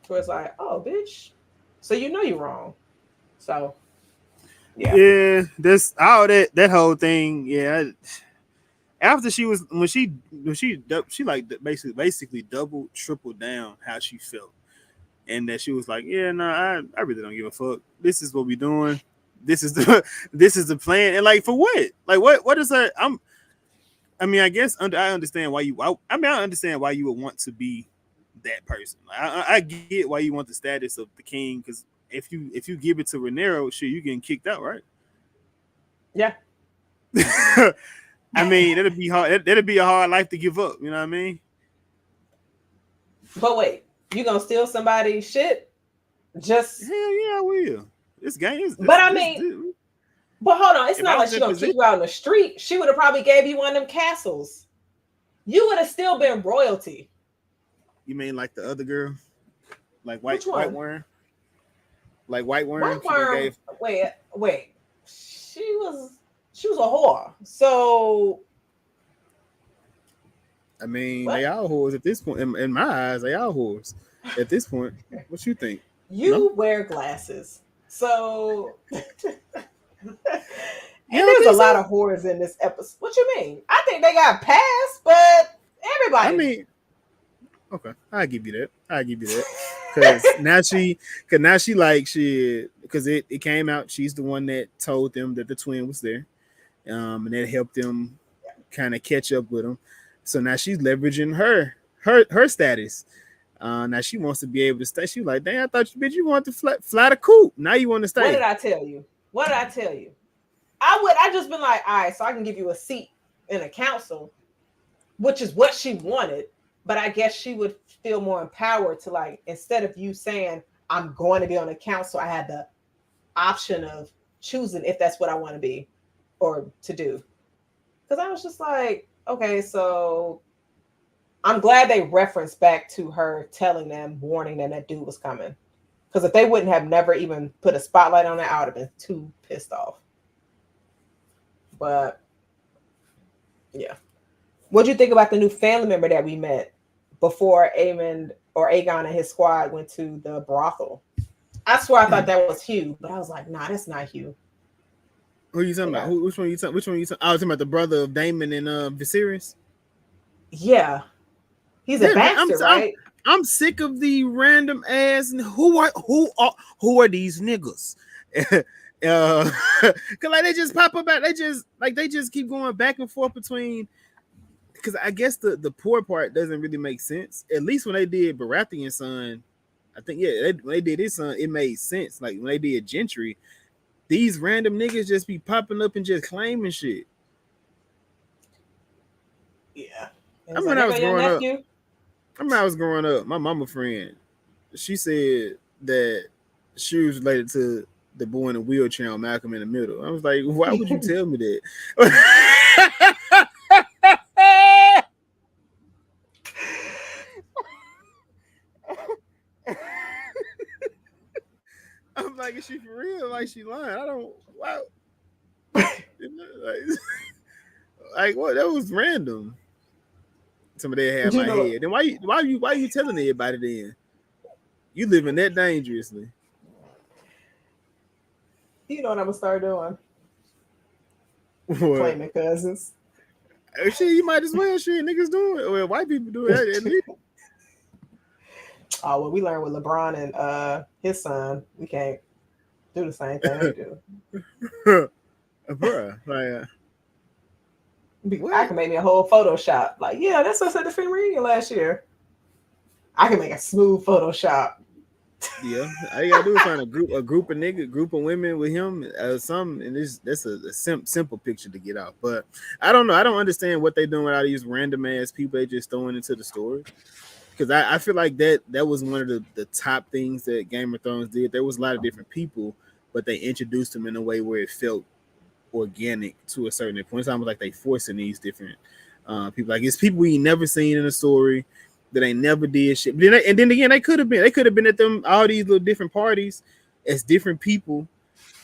So it's like, oh, bitch. So you know you're wrong. So yeah, this all that whole thing, yeah. After she was when she like basically doubled, tripled down how she felt, and that she was like, yeah, no, I really don't give a fuck. This is what we doing. This is the plan. And like, for what? Like, what is that? I mean, I guess I understand why I understand why you would want to be that person. I get why you want the status of the king, because if you give it to Rhaenyra, shit, you getting kicked out, right? Yeah. I mean, that'd be hard. That'd be a hard life to give up. You know what I mean? But wait, you gonna steal somebody's shit? Just hell yeah, I will. This game is. But I mean, but hold on, it's not like she gonna kick you out in the street. She would have probably gave you one of them castles. You would have still been royalty. You mean like the other girl, like White Worm? Like White Worm. Wait. She was a whore. So I mean, they all whores at this point. In my eyes, they all whores at this point. What you think? You wear glasses, so and there's a lot of whores in this episode. What you mean? I think they got passed, but everybody. I mean, okay, I'll give you that. cause now she like she because it came out she's the one that told them that the twin was there, and that helped them kind of catch up with them. So now she's leveraging her status. Now she wants to be able to stay. She was like, dang, I thought you bitch you want to fly the coop. Now you want to What stay. did I tell you? What did I tell you? I just been like, all right, so I can give you a seat in a council, which is what she wanted. But I guess she would feel more empowered to, like, instead of you saying I'm going to be on a council, I had the option of choosing if that's what I want to be or to do. Because I was just like, okay, so I'm glad they referenced back to her telling them, warning them that dude was coming. Because if they wouldn't have never even put a spotlight on it, I would have been too pissed off. But yeah. What'd you think about the new family member that we met before Aemon or Aegon and his squad went to the brothel? I swear I thought that was Hugh, but I was like, nah, that's not Hugh. Who are you talking about? Which one are you talking? I was talking about the brother of Daemon and Viserys. Yeah, he's a bastard, right? I'm sick of the random ass. Who are these niggas? Cause like they just pop up. They just keep going back and forth between. Because I guess the poor part doesn't really make sense. At least when they did Baratheon's son, I think when they did his son, it made sense. Like when they did Gentry, these random niggas just be popping up and just claiming shit. Yeah. I remember I was growing up. My mama friend, she said that she was related to the boy in the wheelchair on Malcolm in the Middle. I was like, why would you tell me that? I'm like, is she for real? Like she lying? I don't. Wow. Like what? That was random. Somebody had my head. Then why you telling everybody then? You living that dangerously. You know what I'm gonna start doing? What? Claiming cousins. Shit, you might as well. Shit, niggas doing it. Well, white people do it at least. Oh well, we learned with LeBron and his son, we can't do the same thing they do. Bruh, like. I can make me a whole Photoshop. Like, yeah, that's what I said the film reunion last year. I can make a smooth Photoshop. Yeah, all you gotta do is find a group of women with him, something, and that's a simple picture to get out. But I don't know. I don't understand what they doing with all these random ass people they just throwing into the story. Because I feel like that was one of the top things that Game of Thrones did. There was a lot of different people, but they introduced them in a way where it felt organic to a certain point. It's almost like they forcing these different people. Like it's people we never seen in a story that ain't never did shit. And then again, they could have been at them all these little different parties as different people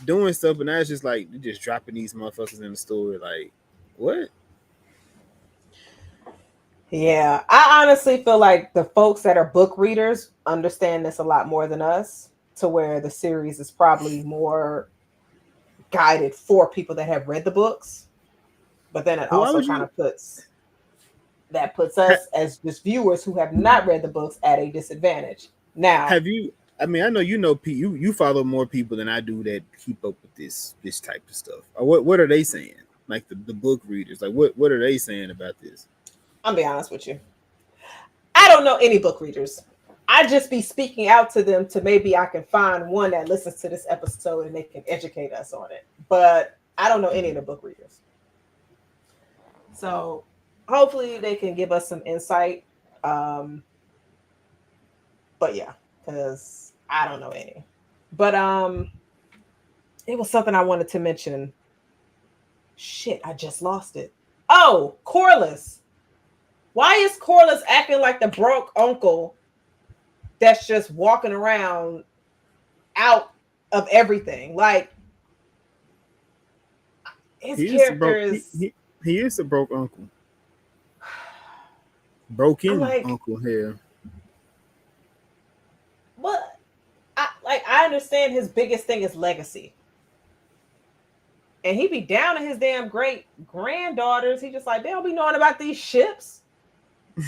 doing stuff, but now it's just like just dropping these motherfuckers in the story. Like what? Yeah, I honestly feel like the folks that are book readers understand this a lot more than us, to where the series is probably more guided for people that have read the books, but then it also kind of puts us as just viewers who have not read the books at a disadvantage. Now, have you? I mean, I know you follow more people than I do that keep up with this type of stuff. What are they saying? Like the book readers, like what are they saying about this? I'll be honest with you. I don't know any book readers. I just be speaking out to them to maybe I can find one that listens to this episode and they can educate us on it. But I don't know any of the book readers. So hopefully they can give us some insight. But yeah, because I don't know any. But it was something I wanted to mention. Shit, I just lost it. Oh, Corlys. Why is Corlys acting like the broke uncle that's just walking around out of everything? Like, his character is... He is a broke uncle. Broken like, uncle here. But I understand his biggest thing is legacy. And he be down to his damn great granddaughters. He just like, they don't be knowing about these ships.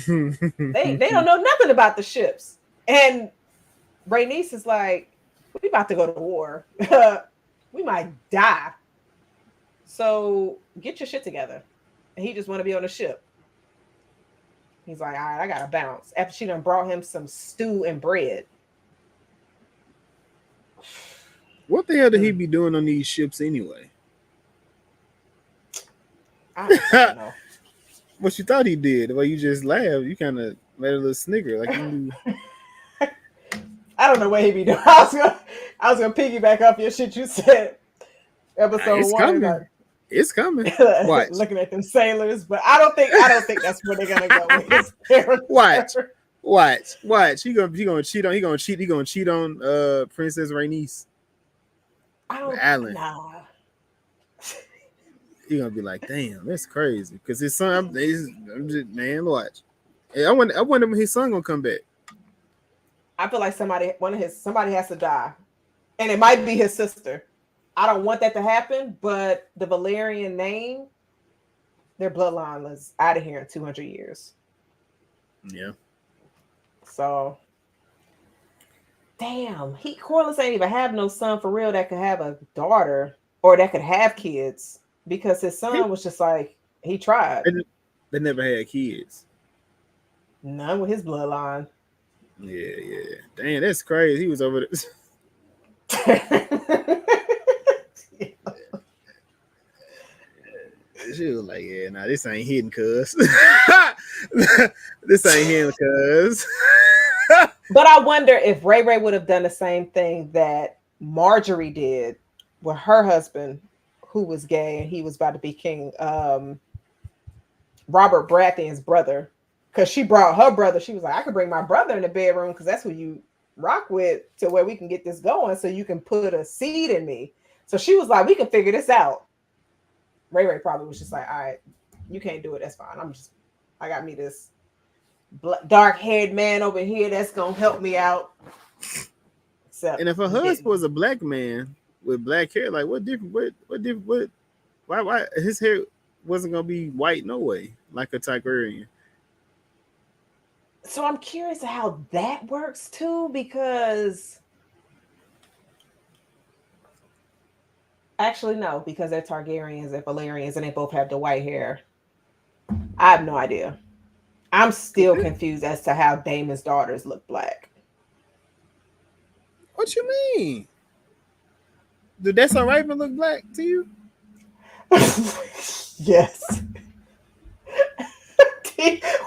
They don't know nothing about the ships. And Rhaenys is like, we about to go to war. We might die. So get your shit together. And he just want to be on the ship. He's like, all right, I gotta bounce. After she done brought him some stew and bread. What the hell did he be doing on these ships anyway? I don't fucking know. What you thought he did? The way you just laughed, you kind of made a little snicker, like you. I don't know what he be doing. I was gonna piggyback off your shit you said. Episode It's 1. coming. It's coming. Watch. Looking at them sailors, but I don't think that's where they're gonna go with his character. Watch. He gonna cheat on Princess Rhaenys. I don't. Alan. Nah. He gonna be like, damn, that's crazy. Cause his son, I'm just, man, watch. Hey, I wonder when his son gonna come back. I feel like somebody has to die, and it might be his sister. I don't want that to happen, but the Valerian name, their bloodline was out of here in 200 years. Yeah. So, damn, Corlys ain't even have no son for real that could have a daughter or that could have kids because his son was just like, he tried. They never had kids. None with his bloodline. Yeah. Damn, that's crazy. He was over there. She was like, yeah, nah, this ain't hidden, cuz. This ain't hidden, cuz. But I wonder if Ray would have done the same thing that Marjorie did with her husband, who was gay and he was about to be king, Robert Baratheon's brother. Because she brought her brother. She was like, I could bring my brother in the bedroom because that's who you rock with to where we can get this going so you can put a seed in me. So she was like, we can figure this out. Ray probably was just like, all right, you can't do it. That's fine. I got me this dark-haired man over here that's going to help me out. And if her husband was a black man with black hair, like what why his hair wasn't going to be white no way, like a Targaryen? So I'm curious how that works too, because actually no, because they're Targaryens and Valerians and they both have the white hair. I have no idea. I'm still confused as to how Daemon's daughters look black. What you mean? Did that Son Raven look black to you? Yes.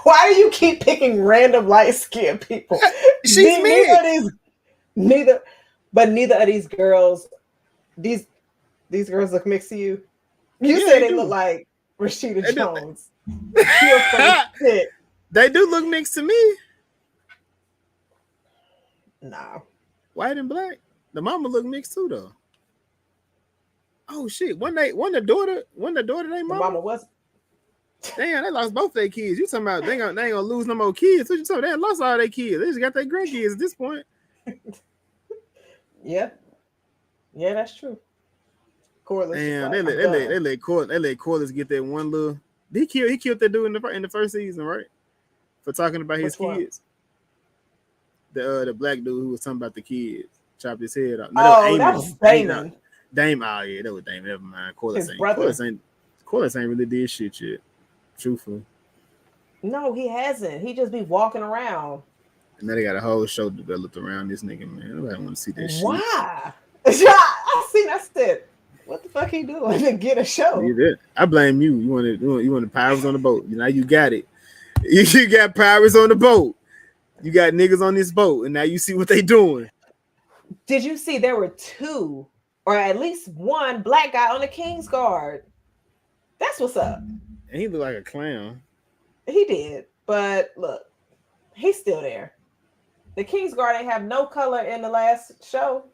Why do you keep picking random light-skinned people? She's neither of these girls. These girls look mixed to you. You said they look like Rashida Jones. They do look mixed to me. Nah. White and black. The mama look mixed too though. Oh shit. When the daughter they mama was. Damn, they lost both their kids. You talking about they ain't gonna lose no more kids. What you talking about? They lost all their kids. They just got their grandkids at this point. Yeah, that's true. Corlys. Damn, they let Corlys get that one little. He killed that dude in the first season, right? For talking about his kids. The black dude who was talking about the kids chopped his head off. No, that was Daemon. Daemon. Oh yeah, that was Daemon. Never mind. Corlys ain't really did shit yet. Truthful. No, he hasn't. He just be walking around. And now they got a whole show developed around this nigga, man. Nobody want to see that shit. Why? I seen that shit. What the fuck he doing to get a show? I blame you. You wanted pirates on the boat. Now you got it. You got pirates on the boat. You got niggas on this boat, and now you see what they doing. Did you see there were 2, or at least 1 black guy on the King's Guard? That's what's up. And he looked like a clown. He did, but look, he's still there. The King's Guard ain't have no color in the last show.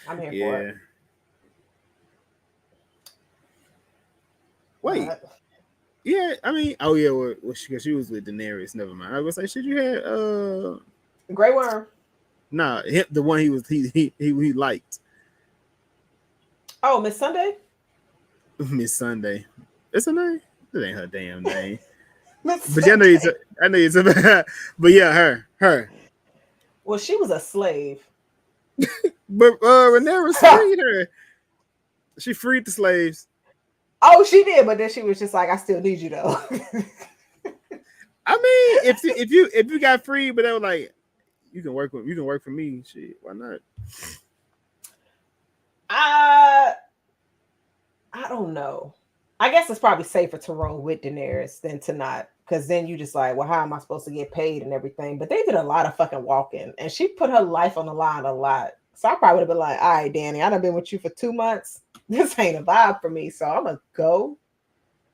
I'm here for it. Wait. Yeah, I mean, oh yeah, well, she was with Daenerys. Never mind. I was gonna say, should you have Grey Worm? Nah, the one he liked. Oh, Miss Sunday. Miss Sunday. It's her name. It ain't her damn name. But I know it's but yeah, her. Well, Well, she was a slave. But Rhaenyra freed her. She freed the slaves. Oh, she did, but then she was just like, "I still need you though." I mean, if you got freed, but they were like, you can work for me. Shit, why not? I I don't know. I guess it's probably safer to roll with Daenerys than to not, because then you just like, well, how am I supposed to get paid and everything? But they did a lot of fucking walking, and she put her life on the line a lot. So I probably would have been like, all right, Danny, I done been with you for 2 months. This ain't a vibe for me, so I'm gonna go.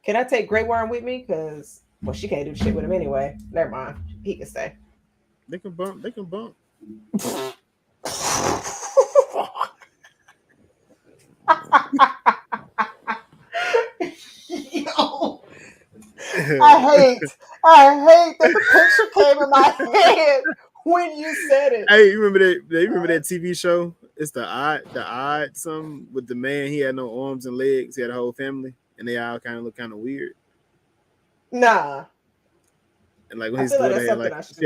Can I take Grey Worm with me? Because well, she can't do shit with him anyway. Never mind, he can stay. They can bump. They can bump. Yo, I hate, I hate that the picture came in my head when you said it. Hey, you remember that? You remember that TV show? It's the odd some with the man. He had no arms and legs. He had a whole family, and they all kind of look kind of weird. Nah, And like when I his feel like daughter that's had something like I should.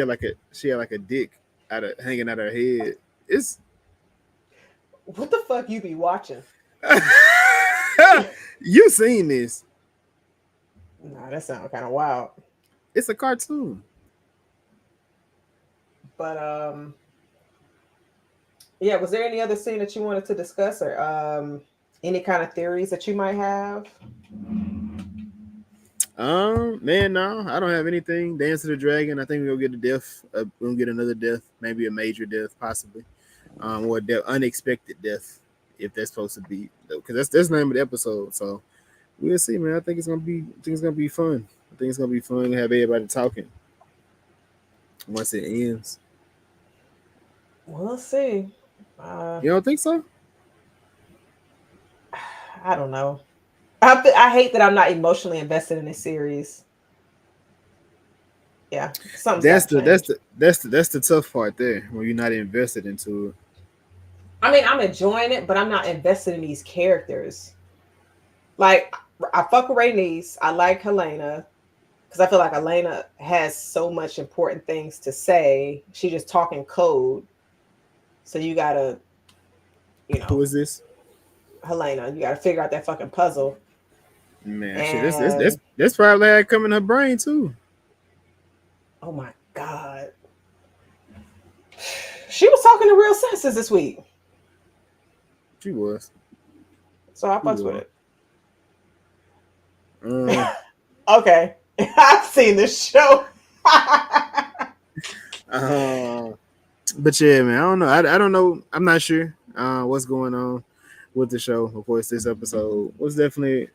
she had like a dick out of hanging out her head. It's What the fuck you be watching? you seen this? Nah, that sounds kind of wild. It's a cartoon. But yeah. Was there any other scene that you wanted to discuss, or any kind of theories that you might have? Man, no, I don't have anything. Dance to the Dragon. I think we'll get a death. We'll get another death, maybe a major death, possibly, or a unexpected death, if that's supposed to be, because that's the name of the episode. So we'll see, man. I think it's gonna be. I think it's gonna be fun. I think it's gonna be fun to have everybody talking once it ends. We'll see. Uh, You don't think so? I don't know. I hate that I'm not emotionally invested in this series. Yeah, something's got That's to the that's change. the that's the that's the tough part there when you're not invested into it. I mean, I'm enjoying it, but I'm not invested in these characters. Like, I fuck with Rhaenys. I like Helena because I feel like Helena has so much important things to say. She just talking code, so you gotta, you Who know, is this? Helena. You gotta figure out that fucking puzzle. Man, shit, And that's probably how it come in her brain too. oh my god, she was talking to real senses this week, She was. so I She fucks with was. it. Um, Okay, I've seen this show. uh, but yeah, man, I don't know. I don't know. I'm not sure what's going on with the show. Of course, this episode was definitely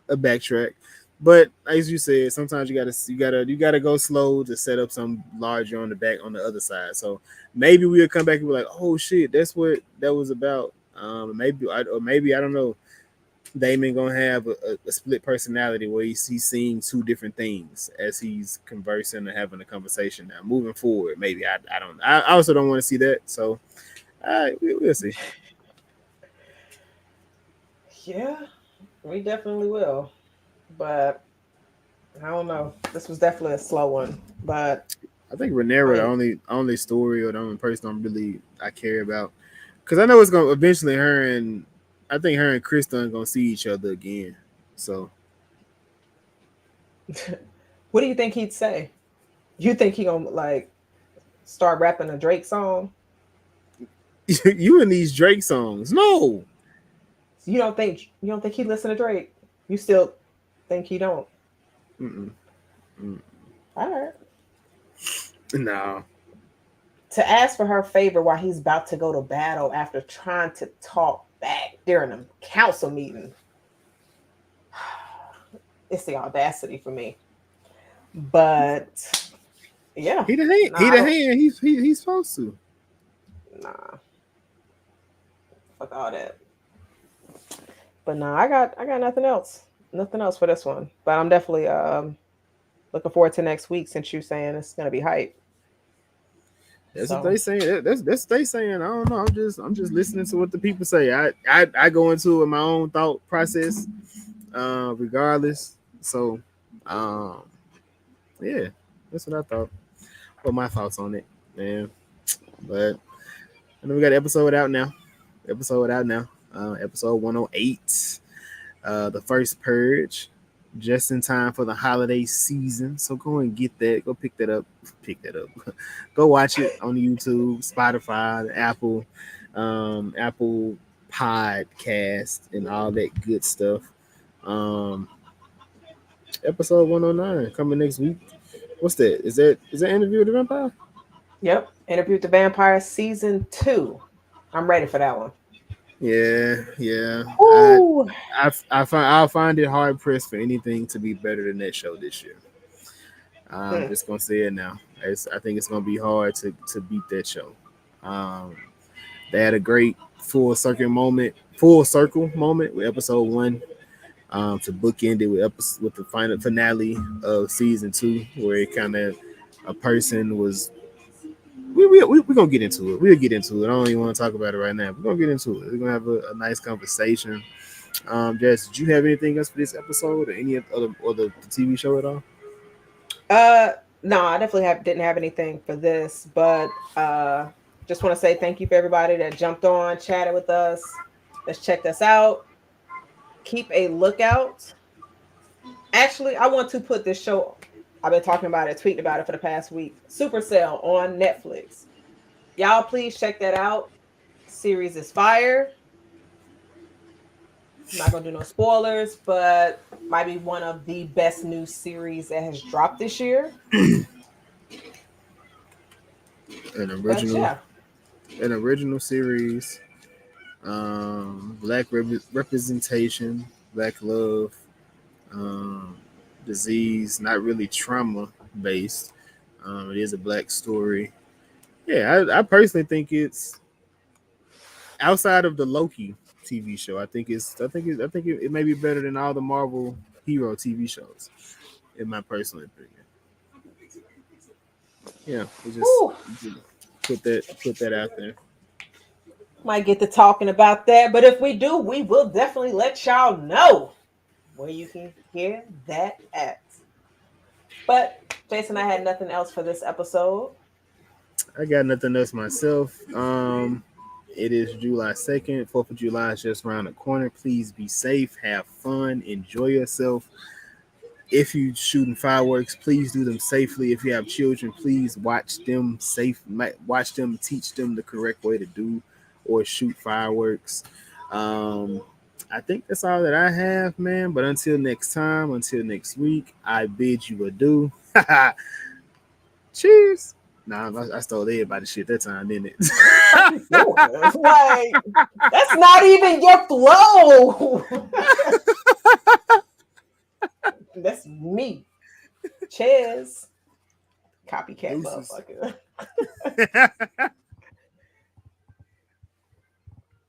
a backtrack. But as you said, sometimes you gotta go slow to set up some larger on the back on the other side. So maybe we'll come back and be like, oh shit, that's what that was about. Maybe I don't know. Damon gonna have a split personality where he's seeing two different things as he's conversing and having a conversation. Now moving forward, maybe I don't. I also don't want to see that. So we'll see. Yeah, we definitely will. But I don't know. This was definitely a slow one. But I think I Renera the mean, only story or the only person I care about, because I know it's gonna eventually I think her and Kristen gonna see each other again. So what do you think he'd say? You think he gonna like start rapping a Drake song? you in these Drake songs? No, You don't think he listen to Drake? You still think he don't? mm-mm, mm, All right. no. To ask for her favor while he's about to go to battle after trying to talk back during a council meeting. It's the audacity for me. But yeah, He the hand. no, He I the don't. hand. He's supposed to. Nah, fuck all that. But nah, I got nothing else. Nothing else for this one. But I'm definitely looking forward to next week since you're saying it's gonna be hype. That's what So they saying. That's what they saying. I don't know. I'm just listening to what the people say. I go into it with my own thought process, regardless. So, yeah, that's what I thought. What my thoughts on it, man. But I know we got an episode out now. Episode 108. The first purge. Just in time for the holiday season. So go and get that. Go pick that up. Pick that up. Go watch it on YouTube, Spotify, Apple Podcast, and all that good stuff. Um, episode 109 coming next week. What's that? Is that Interview with the Vampire? Yep. Interview with the Vampire season 2. I'm ready for that one. Yeah. Ooh. I'll find it hard pressed for anything to be better than that show this year. I'm just gonna say it now. I think it's gonna be hard to beat that show. Um, they had a great full circle moment with episode 1. To bookend it with the final finale of season 2, where it kind of a person was. We're gonna get into it. We'll get into it. I don't even want to talk about it right now. We're gonna get into it. We're gonna have a nice conversation. Jess, did you have anything else for this episode or any other the TV show at all? No, I definitely didn't have anything for this, but just want to say thank you for everybody that jumped on, chatted with us, that's checked us out. Keep a lookout. Actually, I want to put this show. I've been talking about it, tweeting about it for the past week. Supercell on Netflix. Y'all, please check that out. Series is fire. I'm not gonna do no spoilers, but might be one of the best new series that has dropped this year. An But original, yeah, an original series. Black representation, black love, um, disease. Not really trauma based. It is a black story. Yeah, I personally think it's outside of the Loki TV show. I think it may be better than all the Marvel hero TV shows, in my personal opinion. Yeah, we just whew, put that out there. might get to talking about that. But if we do, we will definitely let y'all know where you can hear that at. But Jason, I had nothing else for this episode. I got nothing else myself. It is July 2nd. 4th of July is just around the corner. Please be safe, have fun, enjoy yourself. If you shooting fireworks, please do them safely. If you have children, please watch them watch them, teach them the correct way to do or shoot fireworks. Um, I think that's all that I have, man. But until next time, until next week, I bid you adieu. Cheers. Nah, I stole everybody's shit that time, didn't it? Like, that's not even your flow. That's me. Cheers. Copycat Deuces. motherfucker.